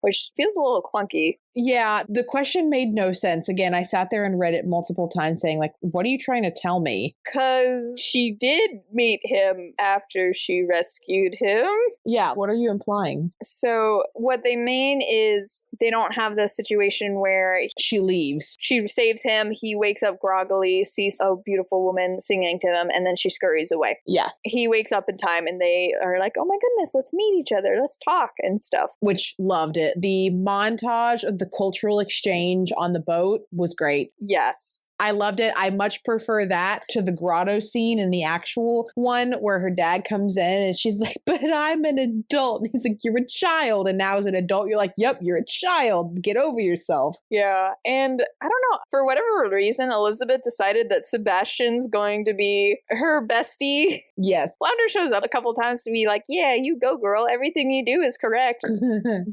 which feels a little clunky.
Yeah, the question made no sense. Again, I sat there and read it multiple times saying, like, what are you trying to tell me?
Because she did meet him after she rescued him.
Yeah, what are you implying?
So what they mean is they don't have the situation where
she leaves.
She saves him, he wakes up groggily, sees a beautiful woman singing to him, and then she scurries away.
Yeah.
He wakes up in time and they are like, oh my goodness, let's meet each other, let's talk and stuff.
Which, loved it. The montage of the cultural exchange on the boat was great.
Yes.
I loved it. I much prefer that to the grotto scene in the actual one where her dad comes in and she's like, but I'm an adult. And he's like, you're a child. And now as an adult, you're like, yep, you're a child. Get over yourself.
Yeah. And I don't know, for whatever reason, Elizabeth decided that Sebastian's going to be her bestie.
Yes.
Flounder shows up a couple times to be like, yeah, you go, girl. Everything you do is correct.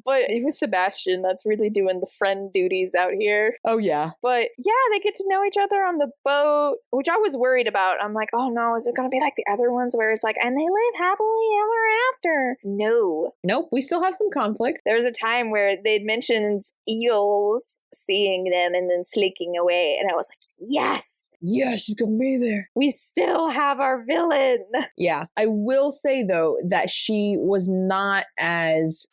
But it was Sebastian that's really doing the friend duties out here.
Oh, yeah.
But yeah, they get to know each other on the boat, which I was worried about. I'm like, oh no, is it going to be like the other ones where it's like, and they live happily ever after? No.
Nope, we still have some conflict.
There was a time where they'd mentioned eels seeing them and then slinking away. And I was like, yes.
Yeah, she's going to be there.
We still have our villain.
Yeah. I will say, though, that she was not as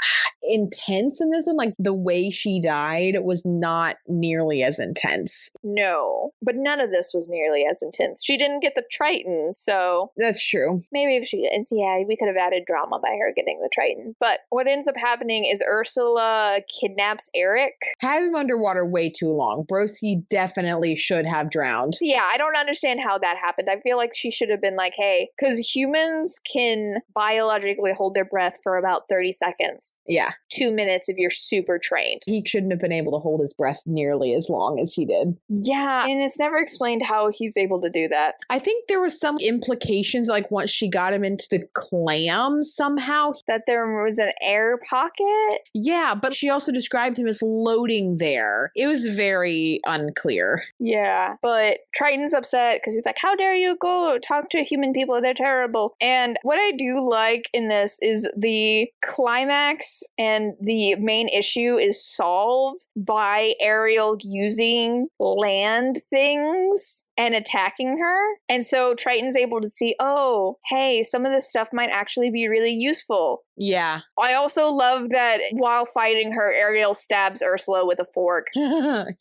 intense in this one. Like, the way she died was not nearly as intense.
No, but none of this was nearly as intense. She didn't get the Triton, so...
That's true.
Maybe if she... Yeah, we could have added drama by her getting the Triton. But what ends up happening is Ursula kidnaps Eric.
Had him underwater way too long. Broski definitely should have drowned.
Yeah, I don't understand how that happened. I feel like she should have been like, hey, because humans can biologically hold their breath for about 30 seconds.
Yeah.
2 minutes if you're super trained.
He shouldn't have been able to hold his breath nearly as long as he did.
Yeah, and it's never explained how he's able to do that.
I think there was some implications, like once she got him into the clams somehow.
That there was an air pocket?
Yeah, but she also described him as floating there. It was very unclear.
Yeah, but Triton's upset because he's like, how dare you go talk to human people? They're terrible. And what I do like in this is the climax and the main issue is solved by Ariel using land things and attacking her. And so Triton's able to see, oh, hey, some of this stuff might actually be really useful.
Yeah.
I also love that while fighting her, Ariel stabs Ursula with a fork.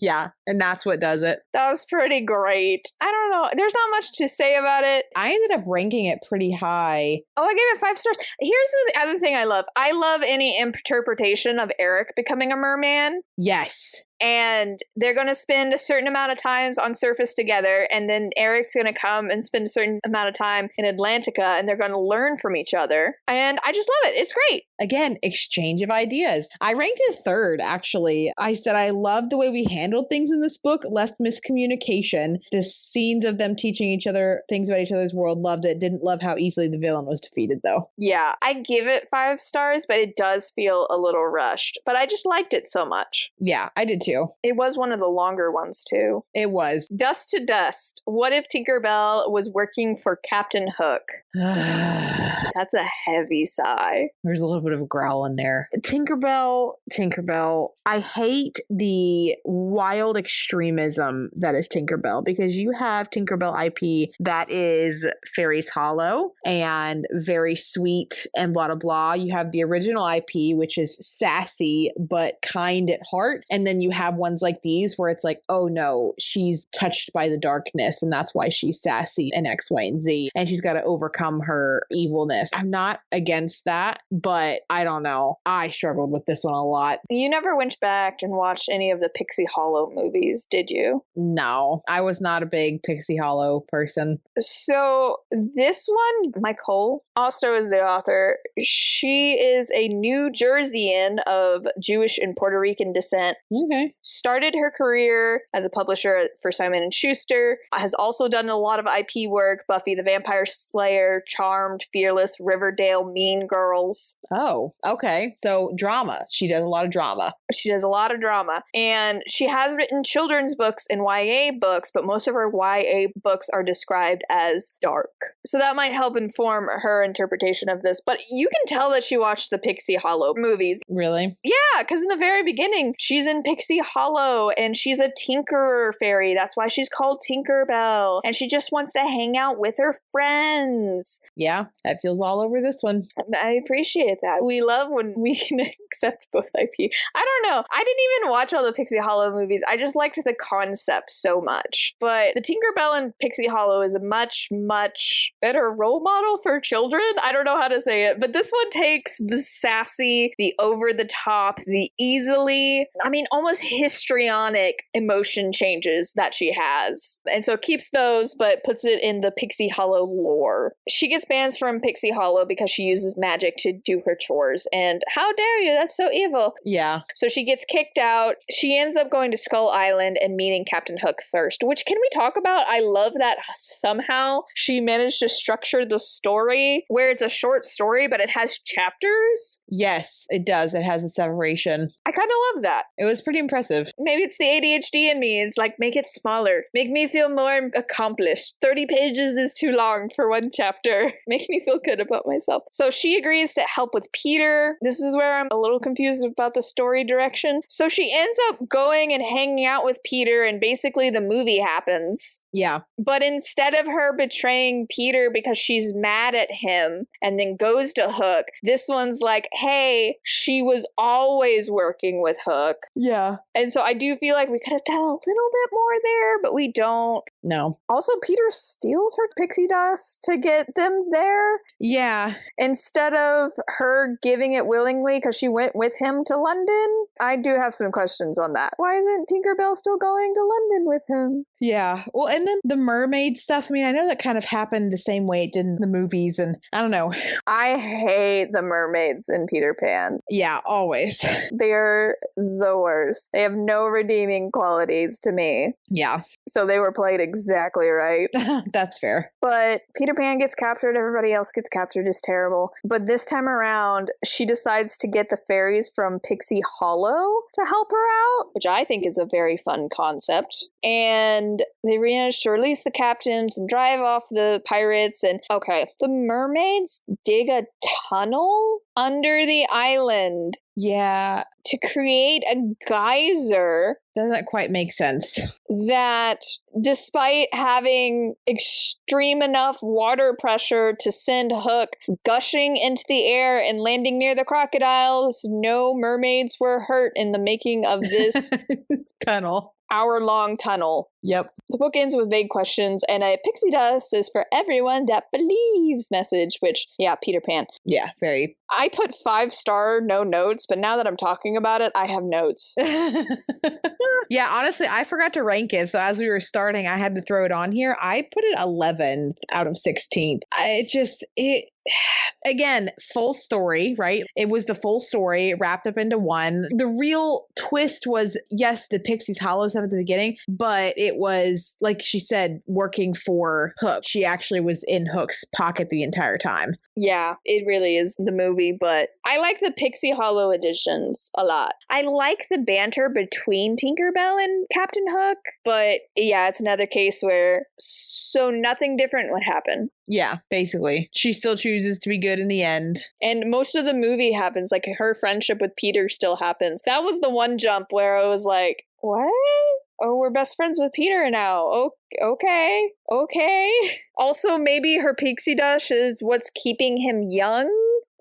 Yeah, and that's what does it.
That was pretty great. I don't know. There's not much to say about it.
I ended up ranking it pretty high.
Oh, I gave it 5 stars. Here's the other thing I love. I love any interpretation of Eric becoming a merman.
Yes.
And they're going to spend a certain amount of times on surface together, and then Eric's going to come and spend a certain amount of time in Atlantica, and they're going to learn from each other. And I just love it. It's great.
Again, exchange of ideas. I ranked it 3rd, actually. I said I loved the way we handled things in this book, less miscommunication. The scenes of them teaching each other things about each other's world, loved it. Didn't love how easily the villain was defeated, though.
Yeah, I give it 5 stars, but it does feel a little rushed. But I just liked it so much.
Yeah, I did too.
It was one of the longer ones, too.
It was.
Dust to Dust. What if Tinkerbell was working for Captain Hook? That's a heavy sigh.
There's a little bit of a growl in there. Tinkerbell. I hate the wild extremism that is Tinkerbell, because you have Tinkerbell IP that is Fairy's Hollow and very sweet and blah, blah, blah. You have the original IP, which is sassy but kind at heart. And then you have ones like these where it's like, oh no, she's touched by the darkness and that's why she's sassy and X, Y, and Z. And she's got to overcome her evilness. I'm not against that, but I don't know. I struggled with this one a lot.
You never went back and watched any of the Pixie Hollow movies, did you?
No, I was not a big Pixie Hollow person.
So this one, Nicole also is the author. She is a New Jerseyan of Jewish and Puerto Rican descent.
Okay.
started her career as a publisher for Simon & Schuster, has also done a lot of IP work, Buffy the Vampire Slayer, Charmed, Fearless, Riverdale, Mean Girls.
Oh, okay. So drama. She does a lot of drama.
She does a lot of drama. And she has written children's books and YA books, but most of her YA books are described as dark. So that might help inform her interpretation of this. But you can tell that she watched the Pixie Hollow movies.
Really?
Yeah, because in the very beginning, she's in Pixie Hollow and she's a tinkerer fairy. That's why she's called Tinkerbell. And she just wants to hang out with her friends.
Yeah, that feels all over this one.
I appreciate that. We love when we can accept both IP. I don't know. I didn't even watch all the Pixie Hollow movies. I just liked the concept so much. But the Tinkerbell in Pixie Hollow is a much, much better role model for children. I don't know how to say it, but this one takes the sassy, the over-the-top, the easily, almost histrionic emotion changes that she has. And so it keeps those, but puts it in the Pixie Hollow lore. She gets banned from Pixie Hollow because she uses magic to do her chores. And how dare you? That's so evil.
Yeah.
So she gets kicked out. She ends up going to Skull Island and meeting Captain Hook first, which can we talk about? I love that somehow she managed to structure the story where it's a short story, but it has chapters.
Yes, it does. It has a separation.
I kind of love that.
It was pretty impressive.
Maybe it's the ADHD in me. It's like, make it smaller. Make me feel more accomplished. 30 pages is too long for one chapter. Make me feel good about myself. So she agrees to help with Peter. This is where I'm a little confused about the story direction. So she ends up going and hanging out with Peter, and basically the movie happens.
Yeah.
But instead of her betraying Peter because she's mad at him and then goes to Hook, this one's like, hey, she was always working with Hook.
Yeah.
And so I do feel like we could have done a little bit more there, but we don't.
No.
Also, Peter steals her pixie dust to get them there.
Yeah.
Instead of her giving it willingly because she went with him to London. I do have some questions on that. Why isn't Tinkerbell still going to London with him?
Yeah. Well, and then the mermaid stuff. I know that kind of happened the same way it did in the movies, and I don't know.
I hate the mermaids in Peter Pan.
Yeah, always.
They're the worst. They have no redeeming qualities to me.
Yeah.
So they were played exactly right.
That's fair.
But Peter Pan gets captured. Everybody else gets captured. It's terrible. But this time around, she decides to get the fairies from Pixie Hollow to help her out, which I think is a very fun concept. And they manage to release the captains and drive off the pirates. And okay, the mermaids dig a tunnel under the island.
Yeah.
To create a geyser.
Doesn't quite make sense.
That, despite having extreme enough water pressure to send Hook gushing into the air and landing near the crocodiles, no mermaids were hurt in the making of this
tunnel.
Hour-long tunnel.
Yep.
The book ends with vague questions and a pixie dust is for everyone that believes message, which, yeah, Peter Pan.
Yeah, very.
I put 5-star, no notes, but now that I'm talking about it, I have notes.
Yeah, honestly, I forgot to rank it. So as we were starting, I had to throw it on here. I put it 11 out of 16. Again, full story, right? It was the full story wrapped up into one. The real twist was, yes, the Pixie's Hollow stuff at the beginning, but it was, like she said, working for Hook. She actually was in Hook's pocket the entire time.
Yeah, it really is the movie, but I like the Pixie Hollow editions a lot. I like the banter between Tinkerbell and Captain Hook, but yeah, it's another case where so nothing different would happen.
Yeah, basically. She still chooses to be good in the end. And
most of the movie happens, like her friendship with Peter still happens. That was the one jump where I was like, what? Oh, we're best friends with Peter now. Oh, okay. Also, maybe her pixie dust is what's keeping him young?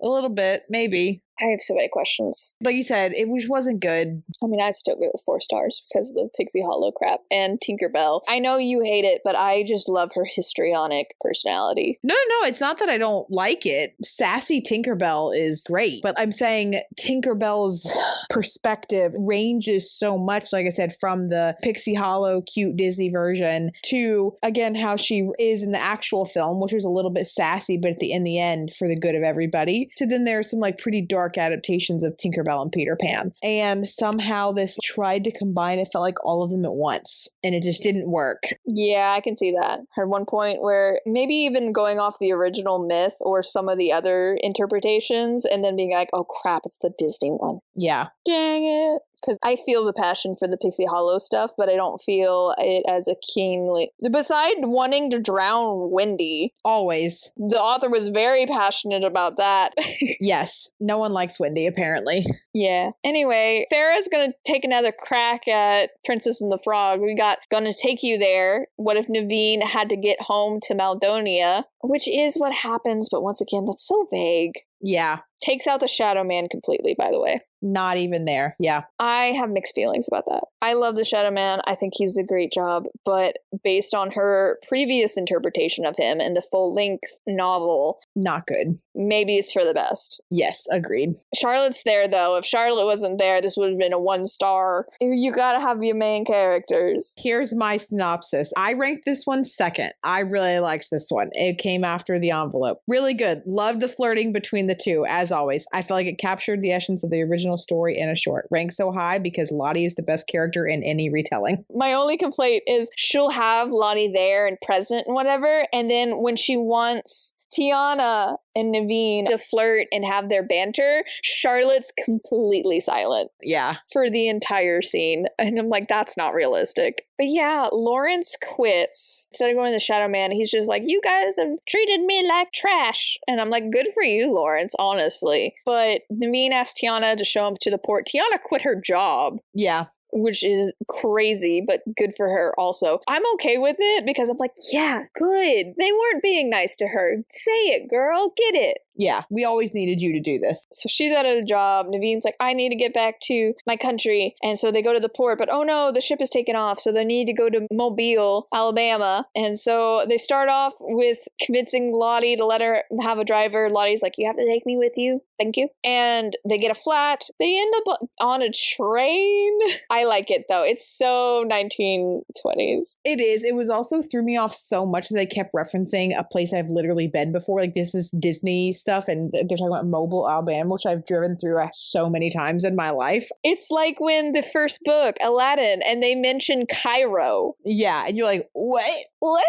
A little bit, maybe.
I have so many questions.
Like you said, it wasn't good.
I still give it 4 stars because of the Pixie Hollow crap and Tinkerbell. I know you hate it, but I just love her histrionic personality.
No, it's not that I don't like it. Sassy Tinkerbell is great, but I'm saying Tinkerbell's perspective ranges so much, like I said, from the Pixie Hollow cute Disney version to, again, how she is in the actual film, which was a little bit sassy, but in the end, for the good of everybody. To then there's some pretty dark dark adaptations of Tinkerbell and Peter Pan. And somehow this tried to combine, it felt like all of them at once, and it just didn't work.
Yeah, I can see that. At one point where maybe even going off the original myth or some of the other interpretations and then being like, oh crap, it's the Disney one.
Yeah.
Dang it. Because I feel the passion for the Pixie Hollow stuff, but I don't feel it as a keenly... Beside wanting to drown Wendy...
Always.
The author was very passionate about that.
Yes. No one likes Wendy, apparently.
Yeah. Anyway, Farrah's gonna take another crack at Princess and the Frog. We got Gonna Take You There. What if Naveen had to get home to Maldonia? Which is what happens, but once again, that's so vague.
Yeah.
Takes out the Shadow Man completely, by the way.
Not even there. Yeah.
I have mixed feelings about that. I love the Shadow Man. I think he's a great job. But based on her previous interpretation of him in the full-length novel...
Not good.
Maybe it's for the best.
Yes, agreed.
Charlotte's there, though. If Charlotte wasn't there, this would have been a 1-star. You gotta have your main characters.
Here's my synopsis. I ranked this one second. I really liked this one. It came after The Envelope. Really good. Loved the flirting between the two, as always. I felt like it captured the essence of the original story in a short. Ranked so high because Lottie is the best character in any retelling.
My only complaint is she'll have Lottie there and present and whatever, and then when she wants Tiana and Naveen to flirt and have their banter, Charlotte's completely silent.
Yeah.
For the entire scene. And I'm like, that's not realistic. But yeah, Lawrence quits. Instead of going to the Shadow Man, he's just like, you guys have treated me like trash. And I'm like, good for you, Lawrence, honestly. But Naveen asked Tiana to show him to the port. Tiana quit her job.
Yeah.
Which is crazy, but good for her also. I'm okay with it because I'm like, yeah, good. They weren't being nice to her. Say it, girl. Get it.
Yeah, we always needed you to do this.
So she's out of a job. Naveen's like, I need to get back to my country. And so they go to the port, but oh no, the ship is taken off. So they need to go to Mobile, Alabama. And so they start off with convincing Lottie to let her have a driver. Lottie's like, you have to take me with you. Thank you. And they get a flat. They end up on a train. I like it though. It's so 1920s.
It is. It was also threw me off so much that they kept referencing a place I've literally been before. Like this is Disney stuff, and they're talking about Mobile, Alabama, which I've driven through so many times in my life.
It's like when the first book, Aladdin, and they mention Cairo.
Yeah, and you're like, what?
What?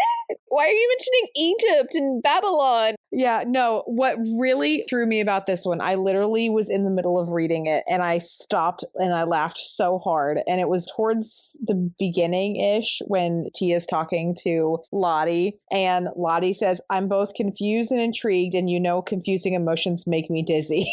Why are you mentioning Egypt and Babylon?
Yeah, no, what really threw me about this one, I literally was in the middle of reading it and I stopped and I laughed so hard. And it was towards the beginning-ish when Tia's talking to Lottie, and Lottie says, I'm both confused and intrigued, and you know confusing emotions make me dizzy.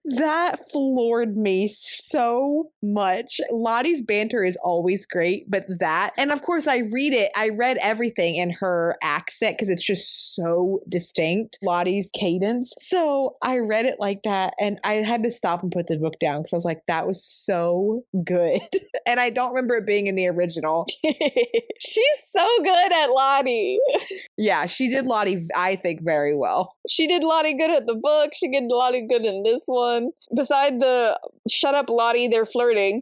That floored me so much. Lottie's banter is always great, but that, and of course I read everything in her accent because it's just so distinct, Lottie's cadence. So I read it like that, and I had to stop and put the book down because I was like, that was so good. And I don't remember it being in the original.
She's so good at Lottie.
Yeah, she did Lottie, I think, very well.
She did Lottie good at the book. She did Lottie good in this one. Beside the shut up Lottie, they're flirting.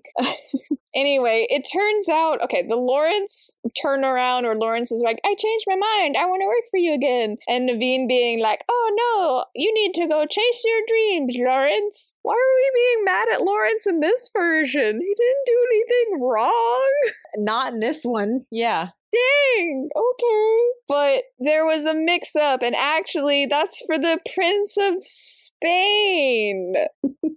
Anyway, it turns out, okay, the Lawrence turnaround, or Lawrence is like, I changed my mind. I want to work for you again. And Naveen being like, oh no, you need to go chase your dreams, Lawrence. Why are we being mad at Lawrence in this version? He didn't do anything wrong.
Not in this one. Yeah.
Dang, okay. But there was a mix-up, and actually, that's for the Prince of Spain.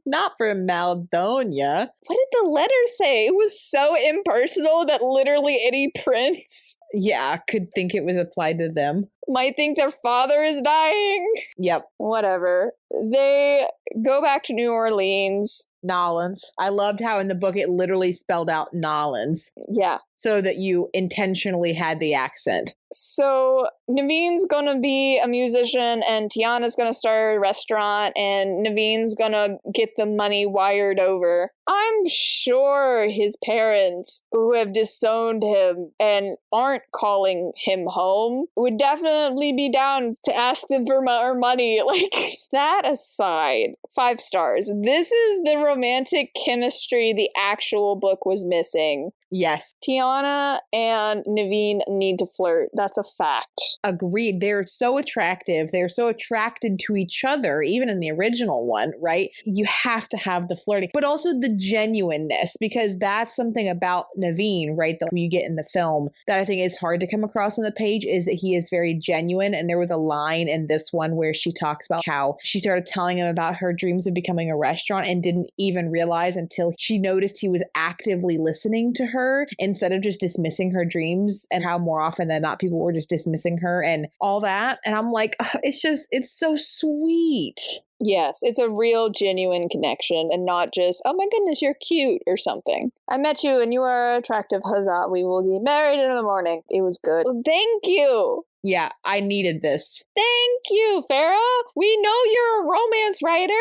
Not for Maldonia.
What did the letter say? It was so impersonal that literally any prince...
Yeah, could think it was applied to them.
Might think their father is dying.
Yep.
Whatever. They go back to New Orleans.
Nolans. I loved how in the book it literally spelled out Nolans.
Yeah.
So that you intentionally had the accent.
So Naveen's gonna be a musician and Tiana's gonna start a restaurant and Naveen's gonna get the money wired over. I'm sure his parents, who have disowned him and aren't calling him home, would definitely be down to ask them for more money. Like, that aside, 5 stars. This is the romantic chemistry the actual book was missing.
Yes.
Tiana and Naveen need to flirt. That's a fact.
Agreed. They're so attractive. They're so attracted to each other, even in the original one, right? You have to have the flirting, but also the genuineness, because that's something about Naveen, right? That you get in the film that I think is hard to come across on the page, is that he is very genuine. And there was a line in this one where she talks about how she started telling him about her dreams of becoming a restaurant and didn't even realize until she noticed he was actively listening to her instead of just dismissing her dreams, and how more often than not people were just dismissing her and all that. And I'm like, oh, it's so sweet.
Yes, it's a real genuine connection and not just, oh my goodness, you're cute or something. I met you and you are attractive. Huzzah, we will be married in the morning. It was good. Thank you.
Yeah, I needed this.
Thank you, Farah. We know you're a romance writer.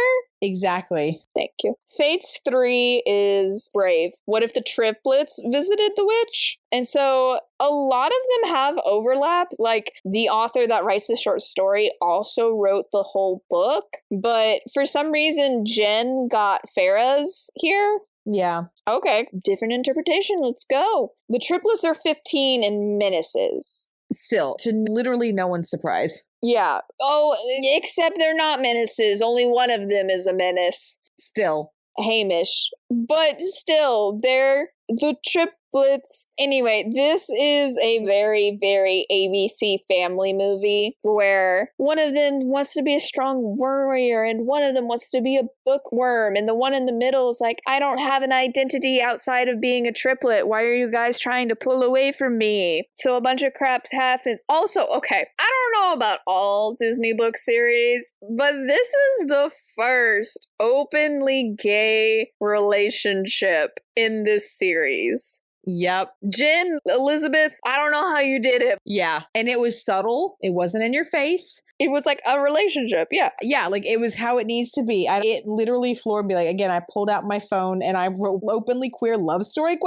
Exactly.
Thank you. Fates 3 is Brave. What if the triplets visited the witch? And so a lot of them have overlap. Like, the author that writes the short story also wrote the whole book. But for some reason, Jen got Farah's here.
Yeah.
Okay, different interpretation. Let's go. The triplets are 15 and menaces.
Still, to literally no one's surprise.
Yeah. Oh, except they're not menaces. Only one of them is a menace.
Still.
Hamish. But still, they're the triplets. Anyway, this is a very, very ABC family movie where one of them wants to be a strong warrior and one of them wants to be a bookworm, and the one in the middle is like, I don't have an identity outside of being a triplet. Why are you guys trying to pull away from me? So a bunch of craps happens. Also, okay, I don't know about all Disney book series, but this is the first openly gay relationship in this series.
Yep.
Jen, Elizabeth, I don't know how you did it.
Yeah. And it was subtle. It wasn't in your face.
It was like a relationship. Yeah.
Yeah. Like, it was how it needs to be. It literally floored me. Like, again, I pulled out my phone and I wrote openly queer love story ?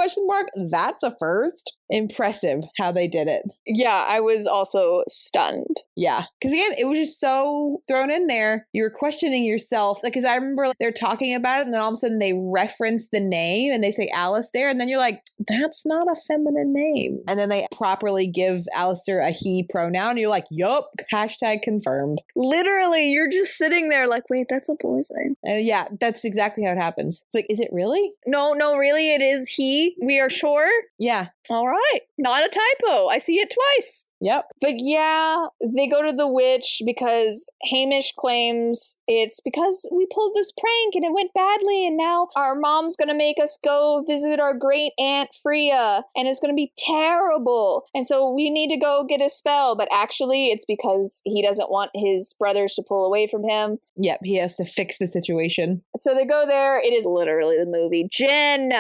That's a first. Impressive how they did it.
Yeah. I was also stunned.
Yeah. Because again, it was just so thrown in there. You were questioning yourself. Like, because I remember they're talking about it and then all of a sudden they reference the name and they say Alistair. And then you're like, that's not a feminine name. And then they properly give Alistair a he pronoun. And you're like, yup, hashtag confirmed.
Literally, you're just sitting there like, wait, that's a boy's name.
Yeah, that's exactly how it happens. It's like, is it really?
No, really, it is he. We are sure.
Yeah.
All right. Not a typo. I see it twice.
Yep.
But yeah, they go to the witch because Hamish claims it's because we pulled this prank and it went badly and now our mom's gonna make us go visit our great aunt Freya and it's gonna be terrible. And so we need to go get a spell, but actually it's because he doesn't want his brothers to pull away from him.
Yep, he has to fix the situation.
So they go there. It is literally the movie. Jen.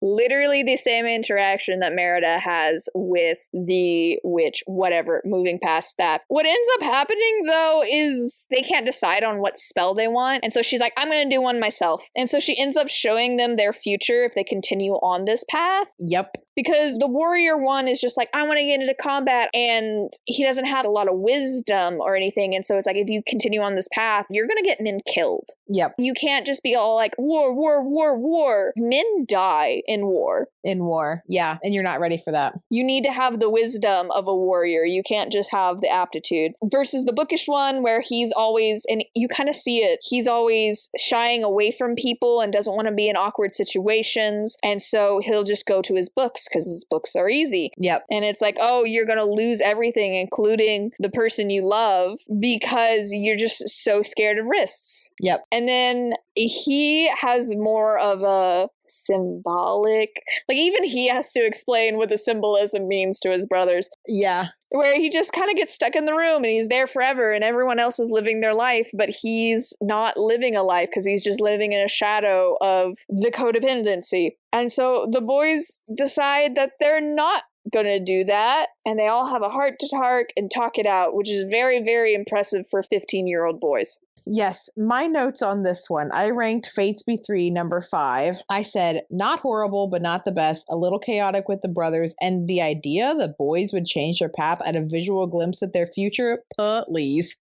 Literally the same interaction that Merida has with the witch, whatever, moving past that. What ends up happening, though, is they can't decide on what spell they want. And so she's like, I'm going to do one myself. And so she ends up showing them their future if they continue on this path.
Yep.
Because the warrior one is just like, I want to get into combat, and he doesn't have a lot of wisdom or anything. And so it's like, if you continue on this path, you're going to get men killed.
Yep.
You can't just be all like, war. Men die in war.
In war. Yeah. And you're not ready for that.
You need to have the wisdom of a warrior. You can't just have the aptitude. Versus the bookish one where he's always, and you kind of see it, he's always shying away from people and doesn't want to be in awkward situations. And so he'll just go to his books because his books are easy.
Yep.
And it's like, oh, you're going to lose everything, including the person you love, because you're just so scared of risks.
Yep.
And then he has more of a symbolic, like even he has to explain what the symbolism means to his brothers.
Yeah.
Where he just kind of gets stuck in the room and he's there forever and everyone else is living their life, but he's not living a life because he's just living in a shadow of the codependency. And so the boys decide that they're not going to do that, and they all have a heart-to-heart and talk it out, which is very, very impressive for 15-year-old boys.
Yes, my notes on this one. I ranked Fatesby 3 number 5. I said, not horrible, but not the best. A little chaotic with the brothers. And the idea the boys would change their path at a visual glimpse at their future? Please.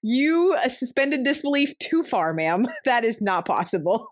You suspended disbelief too far, ma'am. That is not possible.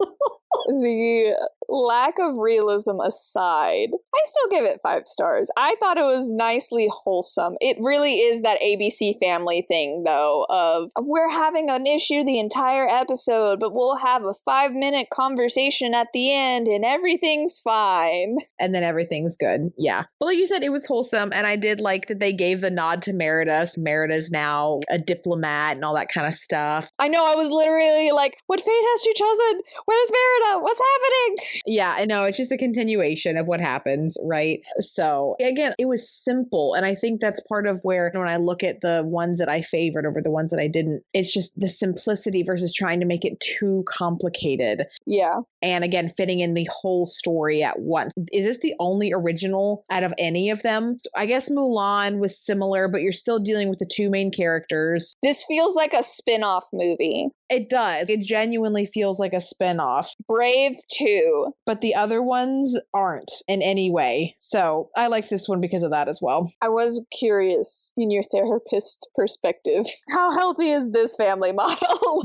The lack of realism aside, I still give it 5 stars. I thought it was nicely wholesome. It really is that ABC Family thing, though, of we're having an issue the entire episode, but we'll have a 5-minute conversation at the end and everything's fine.
And then everything's good. Yeah. Well, like you said, it was wholesome. And I did like that they gave the nod to Merida. Merida's now a diplomat and all that kind of stuff.
I know, I was literally like, what fate has she chosen? Where's Merida? What's happening?
Yeah, I know. It's just a continuation of what happens, right? So again, it was simple. And I think that's part of where when I look at the ones that I favored over the ones that I didn't, it's just the simplicity versus trying to make it too complicated.
Yeah.
And again, fitting in the whole story at once. Is this the only original out of any of them? I guess Mulan was similar, but you're still dealing with the 2 main characters.
This feels like a spin-off movie.
It does. It genuinely feels like a spin-off.
Brave too.
But the other ones aren't in any way. So I like this one because of that as well.
I was curious in your therapist perspective. How healthy is this family model?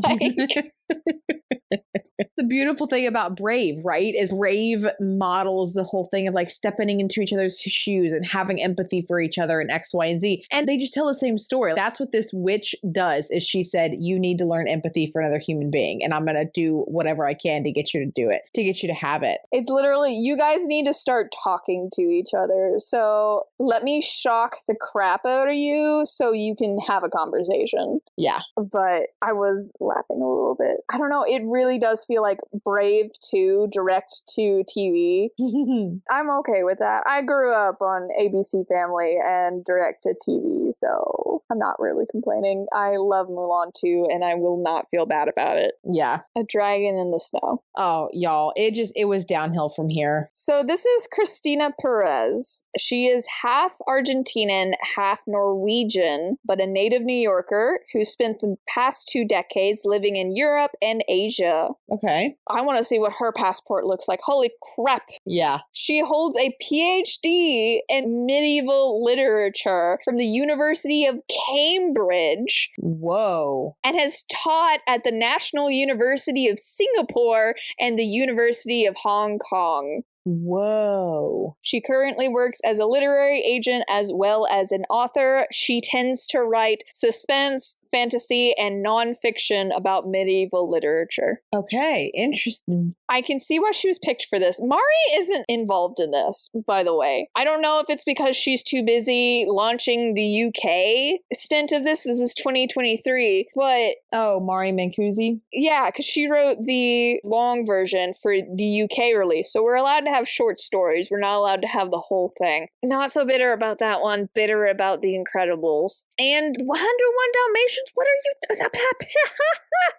The beautiful thing about Brave, right, is Brave models the whole thing of like stepping into each other's shoes and having empathy for each other and X, Y, and Z. And they just tell the same story. That's what this witch does, is she said, you need to learn empathy for another human being. And I'm going to do whatever I can to get you to do it, to get you to have it.
It's literally, you guys need to start talking to each other. So let me shock the crap out of you so you can have a conversation.
Yeah.
But I was laughing a little bit. I don't know. It really does feel like Brave 2 direct to TV. I'm okay with that. I grew up on ABC Family and direct to TV, so I'm not really complaining. I love Mulan 2 and I will not feel bad about it.
Yeah.
A dragon in the snow.
Oh, y'all, it was downhill from here.
So this is Cristina Perez. She is half Argentinian, half Norwegian, but a native New Yorker who spent the past 2 decades living in Europe and Asia.
Okay.
I want to see what her passport looks like. Holy crap.
Yeah.
She holds a PhD in medieval literature from the University of Cambridge.
Whoa.
And has taught at the National University of Singapore and the University of Hong Kong.
Whoa.
She currently works as a literary agent as well as an author. She tends to write suspense, fantasy, and nonfiction about medieval literature.
Okay, interesting.
I can see why she was picked for this. Mari isn't involved in this, by the way. I don't know if it's because she's too busy launching the UK stint of this. This is 2023, but...
Oh, Mari Mancusi?
Yeah, because she wrote the long version for the UK release, so we're allowed to have short stories. We're not allowed to have the whole thing. Not so bitter about that one. Bitter about The Incredibles. And 101 Dalmatians. What are you...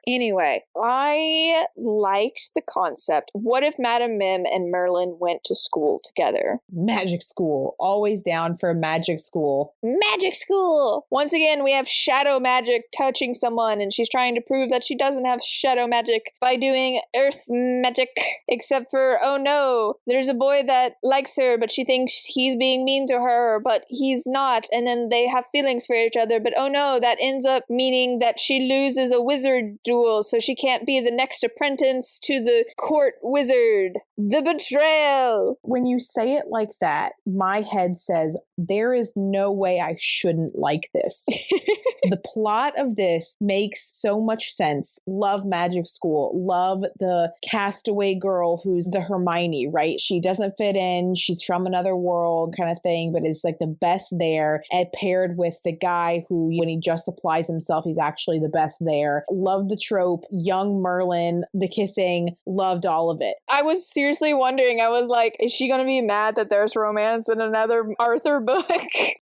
Anyway, I liked the concept. What if Madame Mim and Merlin went to school together?
Magic school. Always down for magic school.
Magic school! Once again, we have shadow magic touching someone, and she's trying to prove that she doesn't have shadow magic by doing earth magic. Except for, oh no, there's a boy that likes her, but she thinks he's being mean to her, but he's not, and then they have feelings for each other, but oh no, that ends up meaning that she loses a wizard duel, so she can't be the next apprentice to the court wizard. The betrayal!
When you say it like that, my head says, there is no way I shouldn't like this. The plot of this makes so much sense. Love magic school. Love the castaway girl who's the Hermione, right? She doesn't fit in. She's from another world kind of thing, but is like the best there. And paired with the guy who, when he just applies himself, he's actually the best there. Love the trope. Young Merlin, the kissing. Loved all of it.
I was seriously wondering. I was like, is she going to be mad that there's romance in another Arthur book?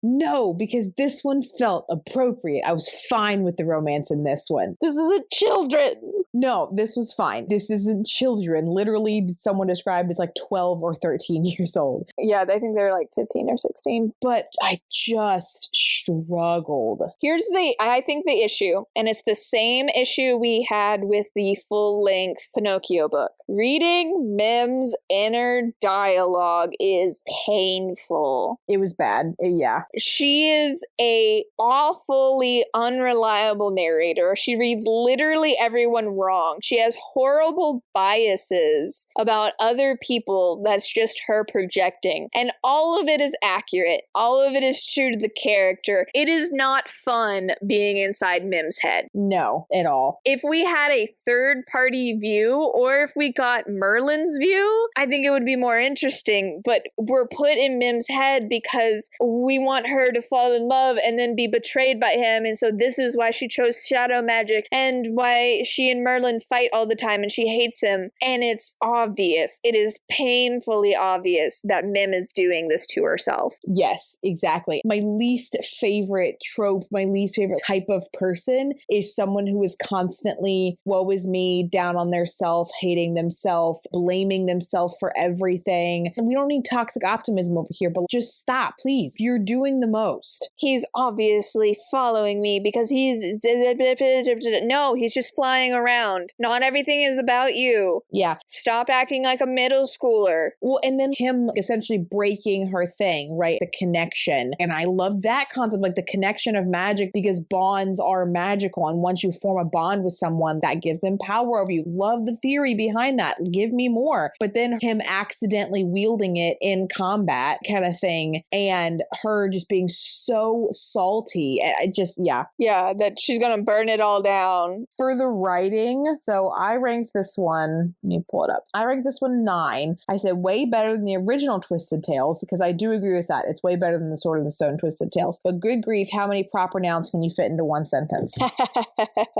No, because this one felt appropriate. I was fine with the romance in this one.
This isn't children.
No, this was fine. This isn't children. Literally, someone described as like 12 or 13 years old.
Yeah, I think they're like 15 or 16.
But I just struggled.
Here's I think the issue, and it's the same issue we had with the full-length Pinocchio book. Reading Mim's inner dialogue is painful.
It was bad. Yeah.
She is a awfully unreliable narrator. She reads literally everyone wrong. She has horrible biases about other people that's just her projecting. And all of it is accurate. All of it is true to the character. It is not fun being inside Mim's head.
No, at all.
If we had a third-party view, or if we got Merlin's view, I think it would be more interesting. But we're put in Mim's head because we want her to fall in love and then be betrayed by him. And so this is why she chose shadow magic and why she and Merlin fight all the time and she hates him. And it's obvious. It is painfully obvious that Mim is doing this to herself.
Yes, exactly. My least favorite trope, my least favorite type of person is someone who is constantly, woe is me, down on their self, hating themselves, blaming themselves for everything. And we don't need toxic optimism over here, but just stop, please. You're doing the most.
He's obviously following me because he's... No, he's just flying around. Not everything is about you.
Yeah.
Stop acting like a middle schooler.
Well, and then him essentially breaking her thing, right? The connection. And I love that concept, like the connection of magic, because bonds are magical. And once you form a bond with someone, that gives them power over you. Love the theory behind that. Give me more. But then him accidentally wielding it in combat kind of thing, and her just being so salty. I just, yeah.
Yeah, that she's going to burn it all down.
For the writing, so I ranked this one, let me pull it up. I ranked this one 9. I said way better than the original Twisted Tales, because I do agree with that. It's way better than the Sword in the Stone Twisted Tales. But good grief, how many proper nouns can you fit into one sentence?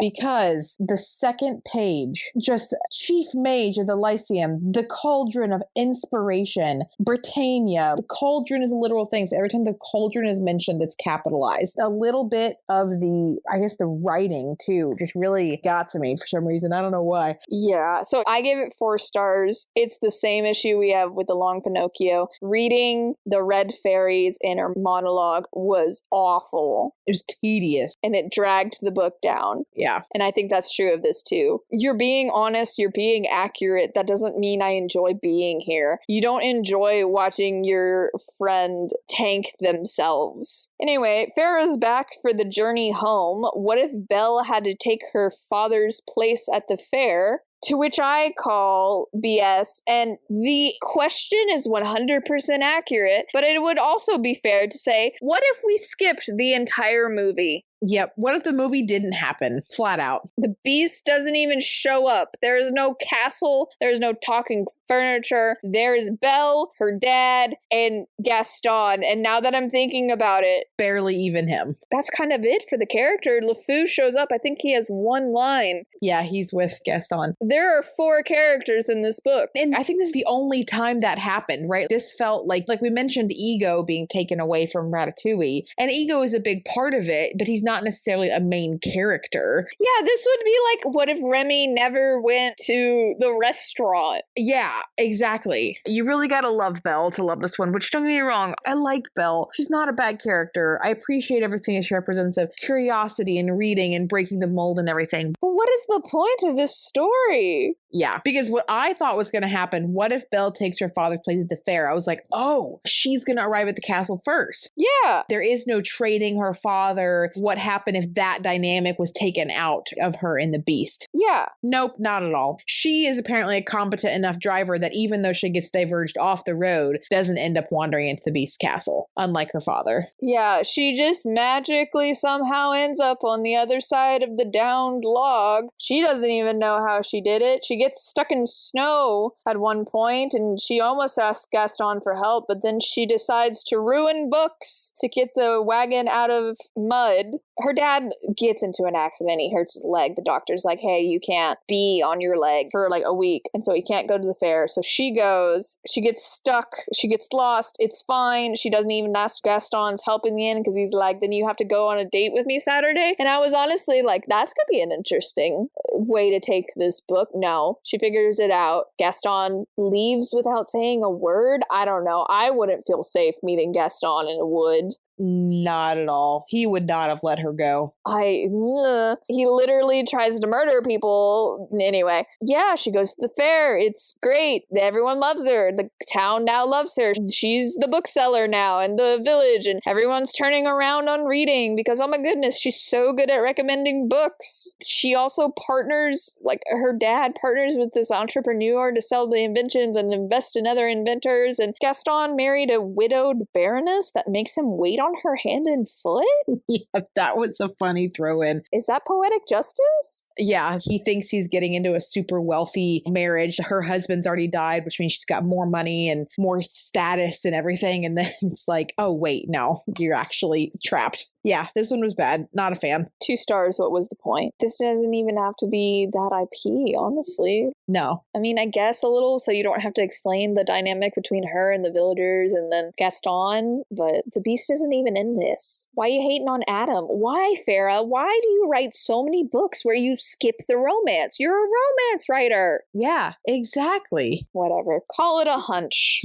Because the second page, just Chief Mage of the Lyceum, the Cauldron of Inspiration, Britannia. The cauldron is a literal thing, so every time the cauldron is mentioned, it's capitalized. A little bit of the, I guess the writing too, just really got to me for some reason. I don't know why.
Yeah, so I gave it 4 stars. It's the same issue we have with the Long Pinocchio. Reading the Red Fairy's inner monologue was awful.
It was tedious.
And it dragged the book down.
Yeah.
And I think that's true of this too. You're being honest, you're being accurate. That doesn't mean I enjoy being here. You don't enjoy watching your friend tank themselves. Anyway, Farah's back for the journey home. What if Belle had to take her father's place at the fair? To which I call BS, and the question is 100% accurate, but it would also be fair to say, what if we skipped the entire movie?
Yep. What if the movie didn't happen? Flat out.
The beast doesn't even show up. There is no castle. There is no talking furniture. There is Belle, her dad, and Gaston. And now that I'm thinking about it,
barely even him.
That's kind of it for the character. LeFou shows up. I think he has 1 line.
Yeah, he's with Gaston.
There are 4 characters in this book.
And I think this is the only time that happened, right? This felt like we mentioned Ego being taken away from Ratatouille. And Ego is a big part of it, but he's not necessarily a main character.
Yeah, this would be like, what if Remy never went to the restaurant?
Yeah, exactly. You really gotta love Belle to love this one, which don't get me wrong, I like Belle. She's not a bad character. I appreciate everything that she represents of curiosity and reading and breaking the mold and everything.
But what is the point of this story?
Yeah, because what I thought was going to happen, what if Belle takes her father's place at the fair? I was like, oh, she's going to arrive at the castle first.
Yeah.
There is no trading her father. What happened if that dynamic was taken out of her in the Beast?
Yeah.
Nope, not at all. She is apparently a competent enough driver that even though she gets diverged off the road, doesn't end up wandering into the Beast castle, unlike her father.
Yeah, she just magically somehow ends up on the other side of the downed log. She doesn't even know how she did it. She gets stuck in snow at one point, and she almost asks Gaston for help, but then she decides to ruin books to get the wagon out of mud. her dad gets into an accident. He hurts his leg. The doctor's like, hey, you can't be on your leg for like a week. And so he can't go to the fair. So she goes, she gets stuck. She gets lost. It's fine. She doesn't even ask Gaston's help in the end because he's like, then you have to go on a date with me Saturday. And I was honestly like, that's going to be an interesting way to take this book. No, she figures it out. Gaston leaves without saying a word. I don't know. I wouldn't feel safe meeting Gaston in a wood.
Not at all. He would not have let her go.
He literally tries to murder people. Anyway, yeah, she goes to the fair. It's great. Everyone loves her. The town now loves her. She's the bookseller now in the village, and everyone's turning around on reading because, oh my goodness, she's so good at recommending books. She also partners, like her dad partners with this entrepreneur to sell the inventions and invest in other inventors. And Gaston married a widowed baroness that makes him wait on her hand and foot?
Yeah, that was a funny throw in.
Is that poetic justice?
Yeah, he thinks he's getting into a super wealthy marriage. Her husband's already died, which means she's got more money and more status and everything. And then it's like, oh, wait, no, you're actually trapped. Yeah, this one was bad. Not a fan.
2 stars. What was the point? This doesn't even have to be that IP, honestly.
No.
I mean, I guess a little, so you don't have to explain the dynamic between her and the villagers and then Gaston, but the beast isn't even in this. Why are you hating on Adam? Why, Farah? Why do you write so many books where you skip the romance? You're a romance writer.
Yeah, exactly.
Whatever. Call it a hunch.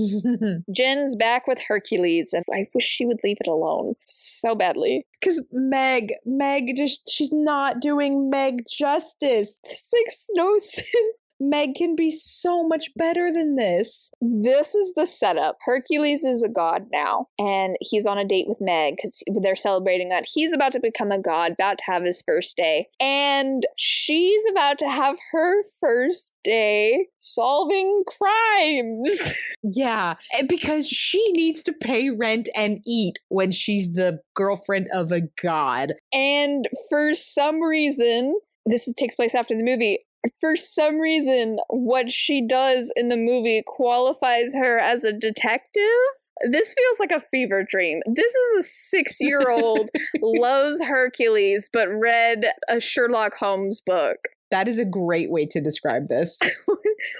Jen's back with Hercules, and I wish she would leave it alone so badly.
Because Meg she's not doing Meg justice.
This makes no sense.
Meg can be so much better than this.
This is the setup. Hercules is a god now, and he's on a date with Meg because they're celebrating that he's about to become a god, about to have his first day, and she's about to have her first day solving crimes.
Yeah, because she needs to pay rent and eat when she's the girlfriend of a god.
And for some reason, takes place after the movie. For some reason, what she does in the movie qualifies her as a detective. This feels like a fever dream. This is a 6-year-old loves Hercules, but read a Sherlock Holmes book.
That is a great way to describe this.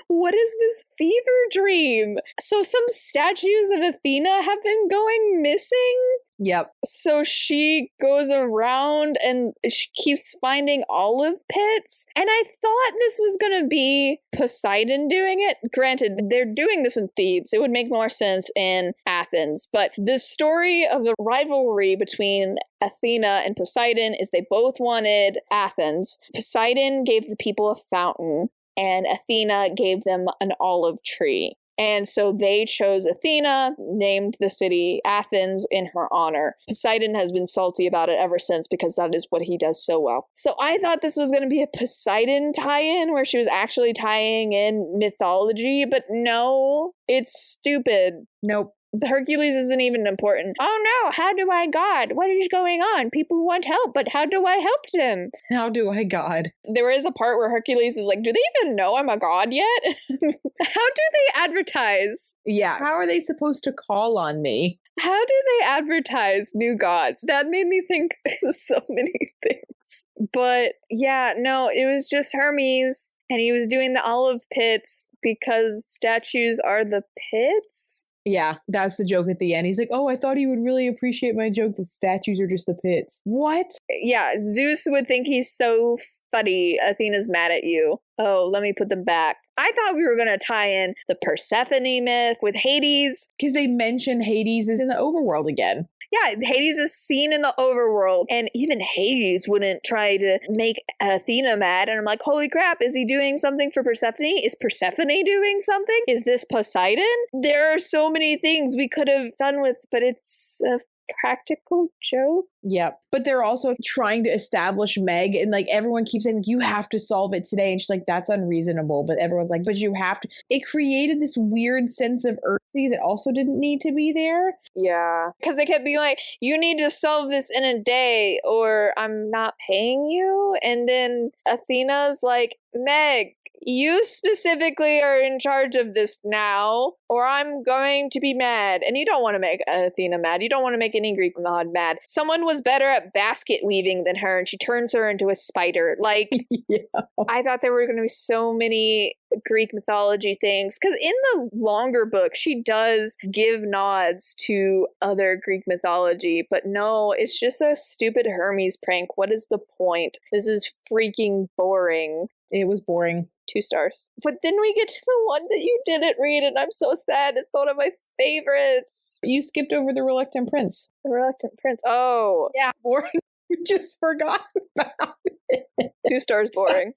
What is this fever dream? So some statues of Athena have been going missing?
Yep.
So she goes around and she keeps finding olive pits. And I thought this was going to be Poseidon doing it. Granted, they're doing this in Thebes. It would make more sense in Athens. But the story of the rivalry between Athena and Poseidon is they both wanted Athens. Poseidon gave the people a fountain, and Athena gave them an olive tree. And so they chose Athena, named the city Athens in her honor. Poseidon has been salty about it ever since because that is what he does so well. So I thought this was going to be a Poseidon tie-in where she was actually tying in mythology, but no, it's stupid.
Nope.
The Hercules isn't even important. Oh no, how do I God? What is going on? People want help, but how do I help them?
How do I God?
There is a part where Hercules is like, do they even know I'm a god yet? How do they advertise?
Yeah, how are they supposed to call on me?
How do they advertise new gods? That made me think so many things. But yeah, no, it was just Hermes, and he was doing the olive pits because statues are the pits.
Yeah, that's the joke at the end. He's like, oh, I thought he would really appreciate my joke that statues are just the pits. What?
Yeah, Zeus would think he's so funny. Athena's mad at you. Oh, let me put them back. I thought we were going to tie in the Persephone myth with Hades.
Because they mention Hades is in the overworld again.
Yeah, Hades is seen in the overworld, and even Hades wouldn't try to make Athena mad. And I'm like, holy crap, is he doing something for Persephone? Is Persephone doing something? Is this Poseidon? There are so many things we could have done with, but it's a practical joke.
Yep. But they're also trying to establish Meg, and like everyone keeps saying, you have to solve it today. And she's like, that's unreasonable. But everyone's like, but you have to. It created this weird sense of urgency that also didn't need to be there.
Yeah. Because they kept being like, you need to solve this in a day or I'm not paying you. And then Athena's like, Meg, you specifically are in charge of this now, or I'm going to be mad. And you don't want to make Athena mad. You don't want to make any Greek god mad. Someone was better at basket weaving than her, and she turns her into a spider. Like, yeah. I thought there were going to be so many Greek mythology things, because in the longer book she does give nods to other Greek mythology, but no, it's just a stupid Hermes prank. What is the point? This is freaking boring.
It was boring.
2 stars. But then we get to the one that you didn't read, and I'm so sad. It's one of my favorites.
You skipped over the Reluctant Prince.
The Reluctant Prince. Oh.
Yeah, boring. You just forgot about it.
2 stars boring.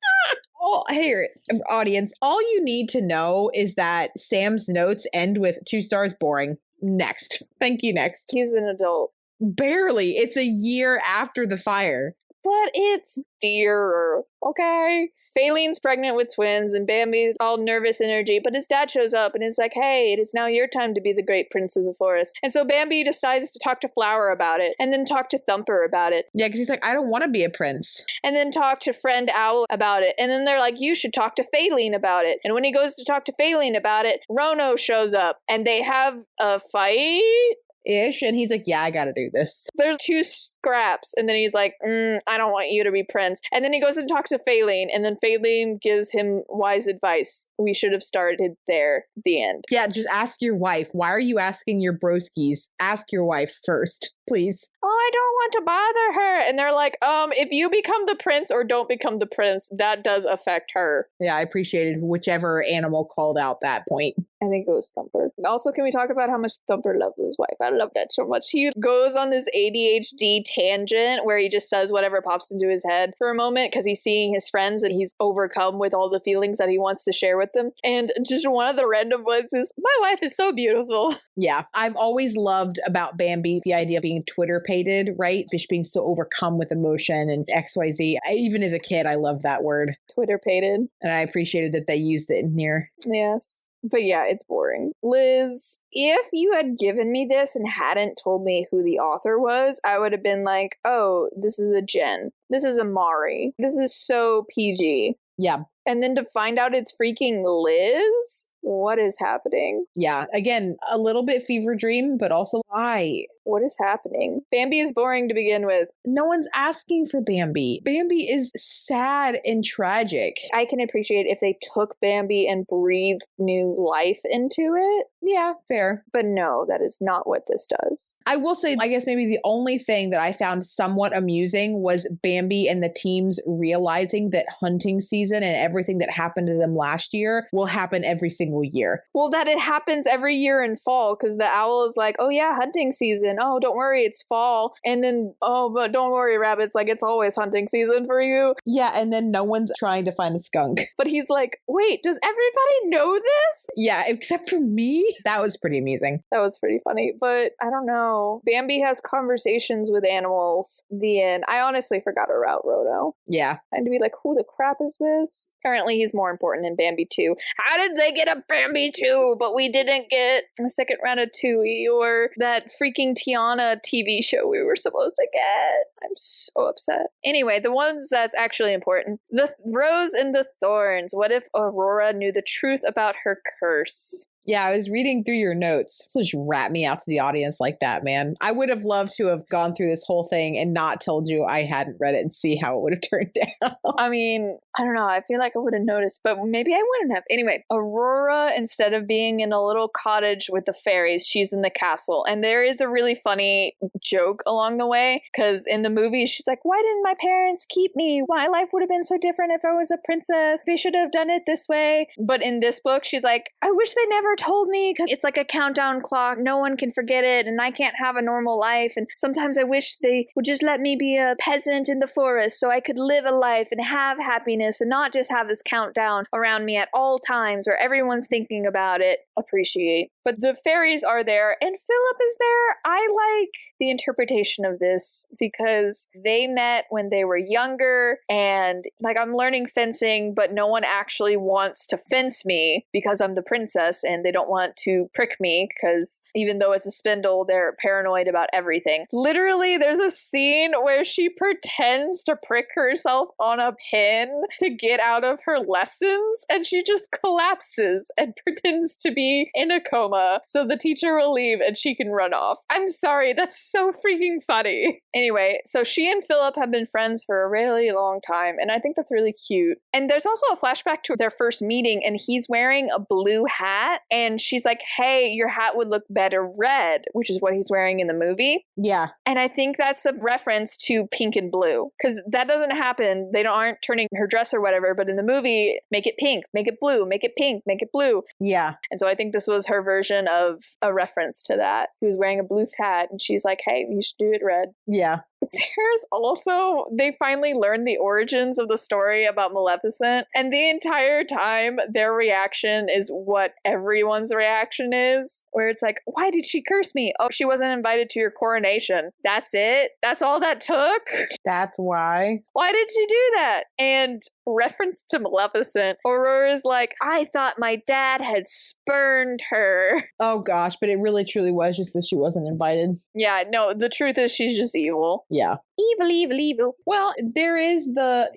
Well, here, audience, all you need to know is that Sam's notes end with 2 stars boring. Next. Thank you, next.
He's an adult.
Barely. It's a year after the fire.
But it's dear. Okay? Phaeline's pregnant with twins, and Bambi's all nervous energy, but his dad shows up and is like, hey, it is now your time to be the great prince of the forest. And so Bambi decides to talk to Flower about it, and then talk to Thumper about it.
Yeah, because he's like, I don't want to be a prince.
And then talk to friend Owl about it. And then they're like, you should talk to Phaeline about it. And when he goes to talk to Phaeline about it, Rono shows up, and they have a fight?
Ish, and he's like, yeah, I gotta do this.
There's 2 scraps, and then he's like, I don't want you to be prince. And then he goes and talks to Phaeline, and then Phaeline gives him wise advice. We should have started there. The end.
Yeah, just ask your wife. Why are you asking your broskies? Ask your wife first, please.
Oh, I don't want to bother her. And they're like, if you become the prince or don't become the prince, that does affect her.
Yeah, I appreciated whichever animal called out that point.
I think it was Thumper. Also, can we talk about how much Thumper loves his wife? I love that so much. He goes on this ADHD tangent where he just says whatever pops into his head for a moment because he's seeing his friends and he's overcome with all the feelings that he wants to share with them. And just one of the random ones is, my wife is so beautiful.
Yeah, I've always loved about Bambi the idea of being Twitter-pated, right? Fish being so overcome with emotion and XYZ. Even as a kid, I loved that word.
Twitter-pated.
And I appreciated that they used it in here.
Yes. But yeah, it's boring. Liz, if you had given me this and hadn't told me who the author was, I would have been like, oh, this is a Jen. This is a Mari. This is so PG.
Yeah.
And then to find out it's freaking Liz? What is happening?
Yeah. Again, a little bit fever dream, but also why?
What is happening? Bambi is boring to begin with.
No one's asking for Bambi. Bambi is sad and tragic.
I can appreciate if they took Bambi and breathed new life into it.
Yeah, fair.
But no, that is not what this does.
I will say, I guess maybe the only thing that I found somewhat amusing was Bambi and the teams realizing that hunting season and everything that happened to them last year will happen every single year.
Well, that it happens every year in fall because the owl is like, oh yeah, hunting season. Oh, don't worry, it's fall. And then, oh, but don't worry, rabbits, like it's always hunting season for you.
Yeah, and then no one's trying to find a skunk.
But he's like, wait, does everybody know this?
Yeah, except for me. That was pretty amusing.
That was pretty funny, but I don't know. Bambi has conversations with animals. The end. I honestly forgot about Rono.
Yeah.
And to be like, who the crap is this? Apparently he's more important in Bambi 2. How did they get a Bambi 2, but we didn't get a second round of Tui or that freaking Tiana TV show we were supposed to get? I'm so upset. Anyway, the ones that's actually important. The Rose and the Thorns. What if Aurora knew the truth about her curse?
Yeah, I was reading through your notes. So just rat me out to the audience like that, man. I would have loved to have gone through this whole thing and not told you I hadn't read it and see how it would have turned out.
I mean, I don't know. I feel like I would have noticed, but maybe I wouldn't have. Anyway, Aurora, instead of being in a little cottage with the fairies, she's in the castle. And there is a really funny joke along the way, because in the movie, she's like, why didn't my parents keep me? My life would have been so different if I was a princess. They should have done it this way. But in this book, she's like, I wish they never told me because it's like a countdown clock. No one can forget it and I can't have a normal life. And sometimes I wish they would just let me be a peasant in the forest so I could live a life and have happiness and not just have this countdown around me at all times where everyone's thinking about it. Appreciate. But the fairies are there and Philip is there. I like the interpretation of this because they met when they were younger and like I'm learning fencing, but no one actually wants to fence me because I'm the princess and They don't want to prick me because even though it's a spindle, they're paranoid about everything. Literally, there's a scene where she pretends to prick herself on a pin to get out of her lessons, and she just collapses and pretends to be in a coma so the teacher will leave and she can run off. I'm sorry, that's so freaking funny. Anyway, so she and Philip have been friends for a really long time, and I think that's really cute. And there's also a flashback to their first meeting, and he's wearing a blue hat, and she's like, hey, your hat would look better red, which is what he's wearing in the movie.
Yeah.
And I think that's a reference to pink and blue, because that doesn't happen. They aren't turning her dress or whatever, but in the movie, make it pink, make it blue, make it pink, make it blue.
Yeah.
And so I think this was her version of a reference to that. He was wearing a blue hat, and she's like, hey, you should do it red.
Yeah.
There's also, they finally learned the origins of the story about Maleficent, and the entire time their reaction is what everyone's reaction is, where it's like, why did she curse me? Oh, she wasn't invited to your coronation. That's it? That's all that took?
That's why.
Why did she do that? And reference to Maleficent, Aurora's like, I thought my dad had spurned her.
Oh gosh, but it really truly was just that she wasn't invited.
Yeah, no, the truth is she's just evil.
Yeah.
Evil, evil, evil.
Well, there is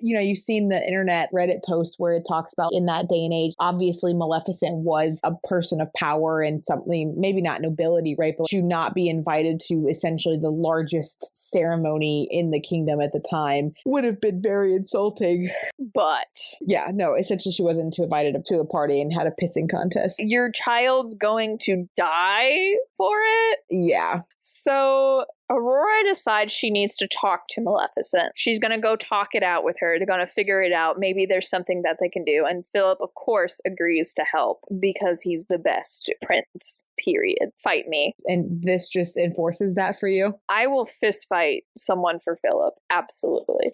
you've seen the internet Reddit post where it talks about in that day and age, obviously Maleficent was a person of power and something, maybe not nobility, right? But to not be invited to essentially the largest ceremony in the kingdom at the time would have been very insulting.
But
yeah, no, essentially she wasn't invited to a party and had a pissing contest.
Your child's going to die for it?
Yeah.
So Aurora decides she needs to talk to Maleficent. She's going to go talk it out with her. They're going to figure it out. Maybe there's something that they can do. And Philip, of course, agrees to help because he's the best prince, period. Fight me.
And this just enforces that for you?
I will fist fight someone for Philip. Absolutely.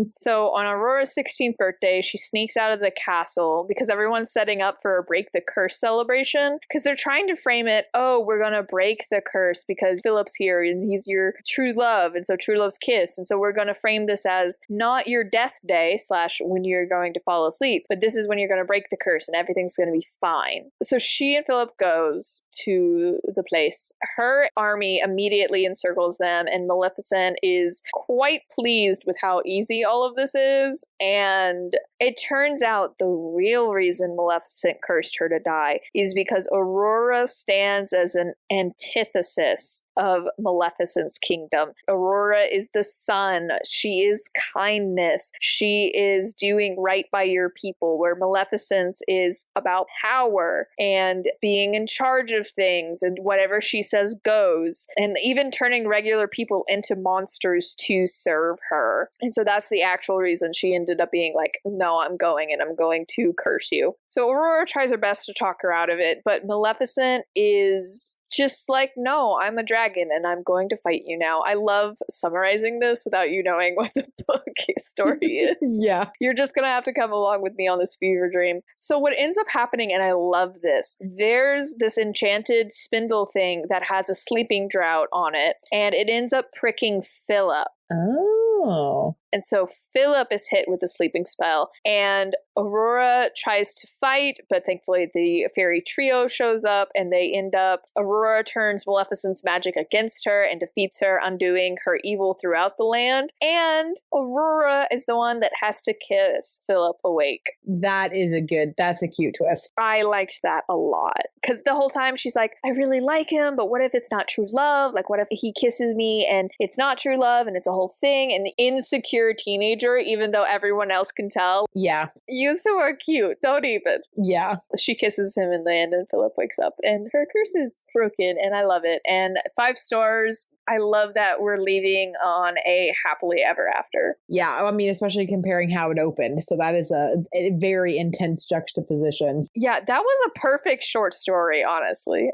So on Aurora's 16th birthday, she sneaks out of the castle because everyone's setting up for a break the curse celebration because they're trying to frame it, oh, we're going to break the curse because Philip's here and he's your true love, and so true love's kiss, and so we're going to frame this as not your death day / when you're going to fall asleep, but this is when you're going to break the curse and everything's going to be fine. So she and Philip goes to the place. Her army immediately encircles them, and Maleficent is quite pleased with how easy all of this is, and it turns out the real reason Maleficent cursed her to die is because Aurora stands as an antithesis of Maleficent's kingdom. Aurora is the sun. She is kindness. She is doing right by your people, where Maleficent's is about power and being in charge of things, and whatever she says goes, and even turning regular people into monsters to serve her. And so that's the actual reason she ended up being like, no, I'm going and I'm going to curse you. So Aurora tries her best to talk her out of it, but Maleficent is just like, no, I'm a dragon and I'm going to fight you now. I love summarizing this without you knowing what the book story is.
Yeah.
You're just going to have to come along with me on this fever dream. So what ends up happening, and I love this, there's this enchanted spindle thing that has a sleeping drought on it, and it ends up pricking Philip.
Oh.
And so Philip is hit with a sleeping spell, and Aurora tries to fight, but thankfully the fairy trio shows up, and they end up, Aurora turns Maleficent's magic against her and defeats her, undoing her evil throughout the land, and Aurora is the one that has to kiss Philip awake.
That's a cute twist.
I liked that a lot, because the whole time she's like, I really like him, but what if it's not true love? Like, what if he kisses me and it's not true love and it's a whole thing, and the insecure teenager, even though everyone else can tell.
Yeah.
You two are cute. Don't even.
Yeah.
She kisses him in the end, and Philip wakes up and her curse is broken, and I love it. And 5 stars. I love that we're leaving on a happily ever after.
Yeah, I mean, especially comparing how it opened. So that is a very intense juxtaposition.
Yeah, that was a perfect short story, honestly.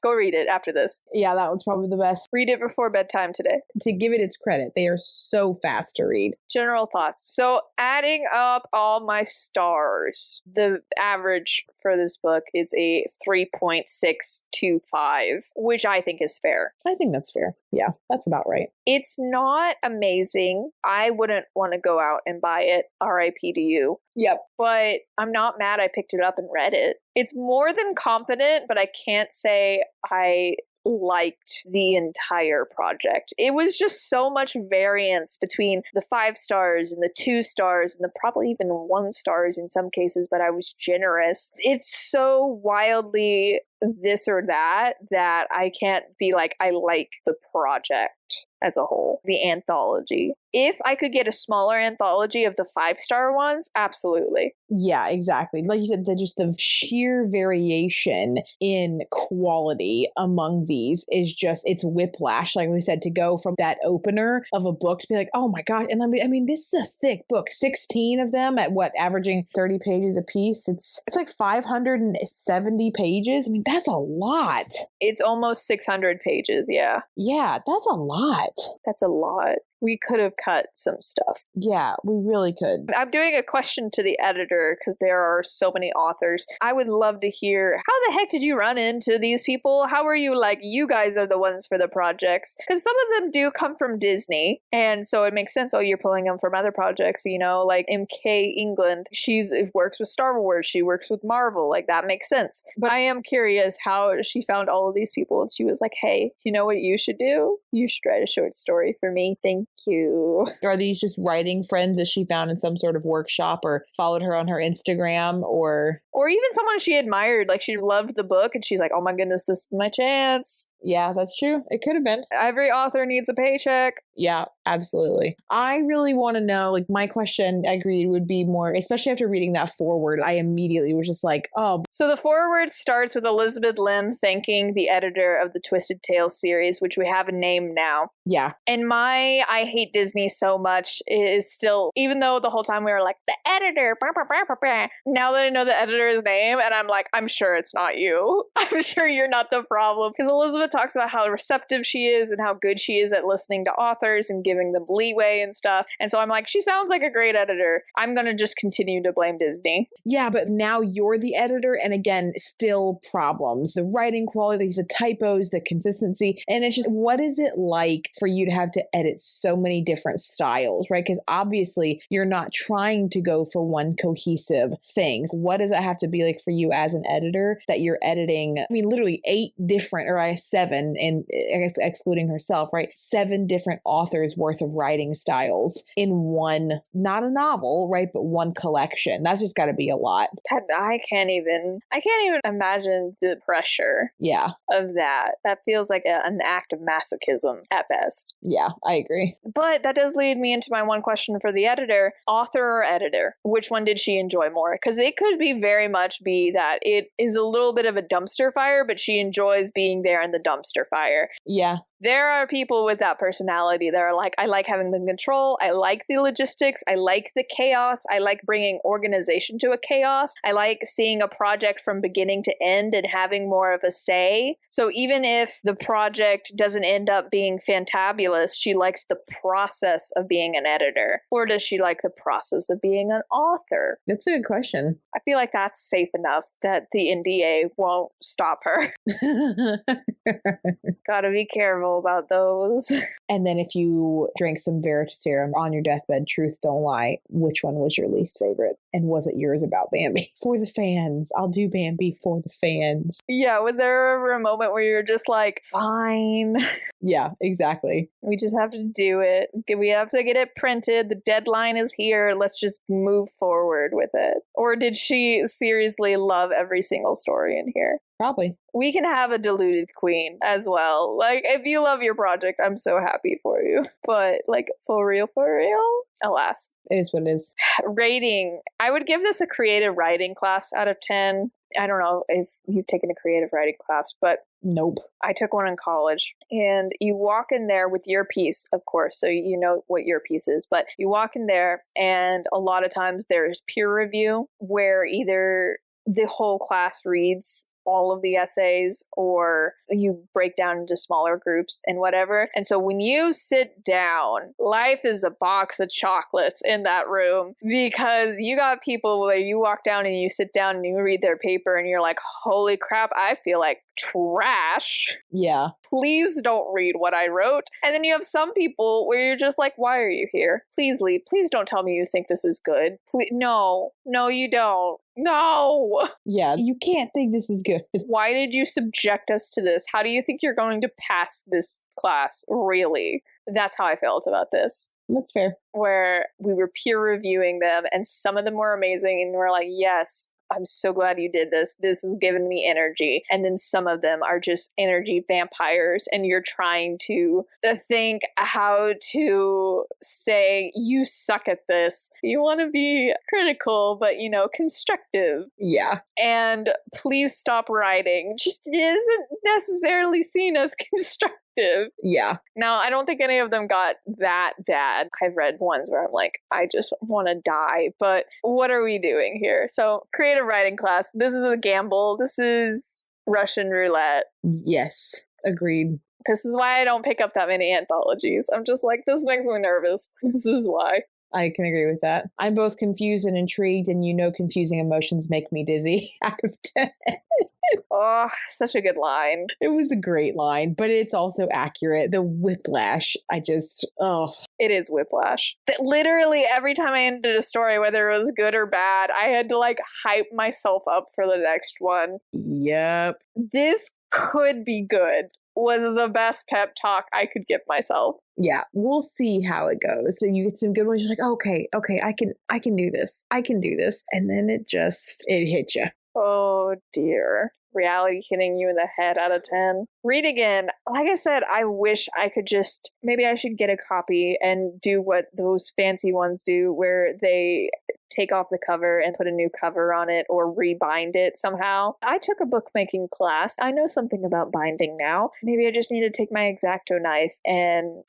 Go read it after this.
Yeah, that one's probably the best.
Read it before bedtime today.
To give it its credit, they are so fast to read.
General thoughts. So adding up all my stars, the average for this book is a 3.625, which I think is fair.
I think that's fair. Yeah, that's about right.
It's not amazing. I wouldn't want to go out and buy it. RIP to you.
Yep.
But I'm not mad I picked it up and read it. It's more than competent, but I can't say I liked the entire project. It was just so much variance between the 5 stars and the 2 stars and the probably even 1 stars in some cases, but I was generous. It's so wildly this or that I can't be like, I like the project as a whole, the anthology. If I could get a smaller anthology of the 5-star ones, absolutely.
Yeah, exactly. Like you said, just the sheer variation in quality among these is just, it's whiplash. Like we said, to go from that opener of a book to be like, oh my God. And I mean, this is a thick book, 16 of them at what, averaging 30 pages a piece. It's like 570 pages. I mean, that's a lot.
It's almost 600 pages. Yeah.
Yeah, that's a lot.
That's a lot. We could have cut some stuff.
Yeah, we really could.
I'm doing a question to the editor because there are so many authors. I would love to hear, how the heck did you run into these people? How are you like, you guys are the ones for the projects? Because some of them do come from Disney. And so it makes sense. Oh, you're pulling them from other projects, you know, like MK England. She works with Star Wars. She works with Marvel. Like that makes sense. But I am curious how she found all of these people. And she was like, hey, you know what you should do? You should write a short story for me. Thank you.
Are these just writing friends that she found in some sort of workshop or followed her on her Instagram or
even someone she admired, like she loved the book and she's like, oh my goodness, this is my chance.
Yeah, that's true. It could have been.
Every author needs a paycheck.
Yeah, absolutely. I really want to know, like my question, I agreed, would be more, especially after reading that foreword, I immediately was just like, oh.
So the foreword starts with Elizabeth Lim thanking the editor of the Twisted Tale series, which we have a name now.
Yeah.
And my I hate Disney so much is still, even though the whole time we were like, the editor, blah, blah, blah, blah, blah. Now that I know the editor's name, and I'm like, I'm sure it's not you. I'm sure you're not the problem. Because Elizabeth talks about how receptive she is and how good she is at listening to authors and giving them leeway and stuff. And so I'm like, she sounds like a great editor. I'm going to just continue to blame Disney.
Yeah, but now you're the editor. And again, still problems. The writing quality, the typos, the consistency. And it's just, what is it like for you to have to edit so many different styles, right? Because obviously you're not trying to go for one cohesive thing. What does it have to be like for you as an editor that you're editing? I mean, literally 8 different, or 7, and excluding herself, right? 7 different authors worth of writing styles in one, not a novel, right? But one collection. That's just got to be a lot.
I can't even imagine the pressure.
Yeah.
Of that. That feels like an act of masochism at best.
Yeah, I agree.
But that does lead me into my one question for the editor. Author or editor? Which one did she enjoy more? Because it could be very much be that it is a little bit of a dumpster fire, but she enjoys being there in the dumpster fire.
Yeah.
There are people with that personality that are like, I like having the control. I like the logistics. I like the chaos. I like bringing organization to a chaos. I like seeing a project from beginning to end and having more of a say. So even if the project doesn't end up being fantabulous, she likes the process of being an editor. Or does she like the process of being an author?
That's a good question.
I feel like that's safe enough that the NDA won't stop her. Gotta be careful about those.
And then if you drink some Veritaserum on your deathbed, truth don't lie, which one was your least favorite? And was it yours about Bambi? For the fans. I'll do Bambi for the fans.
Yeah, was there ever a moment where you're just like, fine.
Yeah, exactly.
We just have to do it. We have to get it printed. The deadline is here. Let's just move forward with it. Or did she seriously love every single story in here?
Probably.
We can have a deluded queen as well. Like, if you love your project, I'm so happy for you. But, like, for real, alas.
It is what it is.
Rating. I would give this a creative writing class out of 10. I don't know if you've taken a creative writing class, but
nope.
I took one in college. And you walk in there with your piece, of course, so you know what your piece is. But you walk in there, and a lot of times there's peer review where either the whole class reads all of the essays, or you break down into smaller groups and whatever. And so when you sit down, life is a box of chocolates in that room, because you got people where you walk down and you sit down and you read their paper and you're like, holy crap, I feel like trash.
Yeah.
Please don't read what I wrote. And then you have some people where you're just like, why are you here? Please leave. Please don't tell me you think this is good. Please, no, you don't. No.
Yeah, you can't think this is good.
Why did you subject us to this? How do you think you're going to pass this class? Really? That's how I felt about this.
That's fair.
Where we were peer reviewing them and some of them were amazing and we're like, yes, I'm so glad you did this. This has given me energy. And then some of them are just energy vampires and you're trying to think how to say, you suck at this. You want to be critical, but, constructive.
Yeah.
And please stop writing. Just isn't necessarily seen as constructive.
Yeah.
Now, I don't think any of them got that bad. I've read ones where I'm like, I just want to die. But what are we doing here? So, creative writing class. This is a gamble. This is Russian roulette.
Yes. Agreed.
This is why I don't pick up that many anthologies. I'm just like, this makes me nervous. This is why.
I can agree with that. I'm both confused and intrigued, and confusing emotions make me dizzy. Out of 10.
Oh, such a good line.
It was a great line, but it's also accurate. The whiplash, It is whiplash. That literally every time I ended a story, whether it was good or bad, I had to hype myself up for the next one. Yep.
This could be good. Was the best pep talk I could give myself.
Yeah, we'll see how it goes. So you get some good ones. You're like, okay, I can do this. I can do this. And then it hit you.
Oh dear. Reality hitting you in the head out of 10. Read again. Like I said, I wish I could maybe I should get a copy and do what those fancy ones do where they take off the cover and put a new cover on it or rebind it somehow. I took a bookmaking class. I know something about binding now. Maybe I just need to take my X-Acto knife and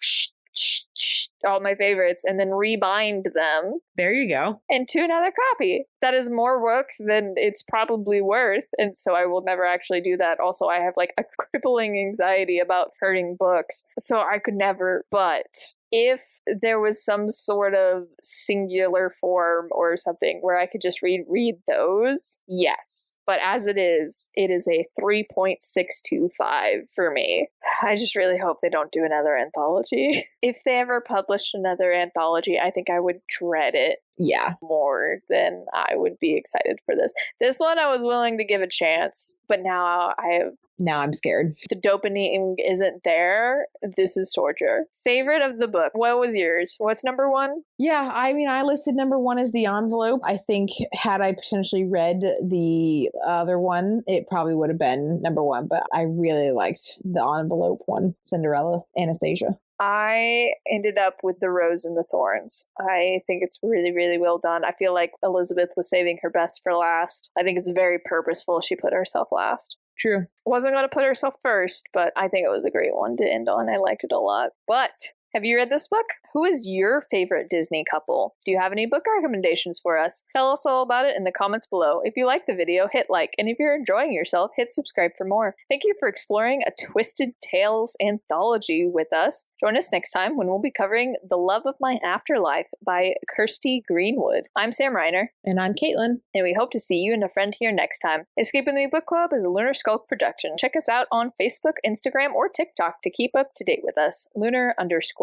all my favorites and then rebind them.
There you go.
Into another copy. That is more work than it's probably worth. And so I will never actually do that. Also, I have a crippling anxiety about hurting books. So I could never, but if there was some sort of singular form or something where I could just read those, yes. But as it is a 3.625 for me. I just really hope they don't do another anthology. If they ever published another anthology, I think I would dread it.
Yeah.
More than I would be excited for this. This one I was willing to give a chance, but now
I'm scared.
The dopamine isn't there. This is torture. Favorite of the book. What was yours? What's number one?
Yeah, I listed number one as The Envelope. I think had I potentially read the other one, it probably would have been number one, but I really liked The Envelope one, Cinderella, Anastasia.
I ended up with The Rose and the Thorns. I think it's really, really well done. I feel like Elizabeth was saving her best for last. I think it's very purposeful she put herself last.
True.
Wasn't going to put herself first, but I think it was a great one to end on. I liked it a lot. But have you read this book? Who is your favorite Disney couple? Do you have any book recommendations for us? Tell us all about it in the comments below. If you like the video, hit like, and if you're enjoying yourself, hit subscribe for more. Thank you for exploring A Twisted Tales Anthology with us. Join us next time when we'll be covering The Love of My Afterlife by Kirsty Greenwood. I'm Sam Reiner.
And I'm Kaitlyn.
And we hope to see you and a friend here next time. Escaping the Book Club is a Lunar Skulk production. Check us out on Facebook, Instagram, or TikTok to keep up to date with us. Lunar_SKULK.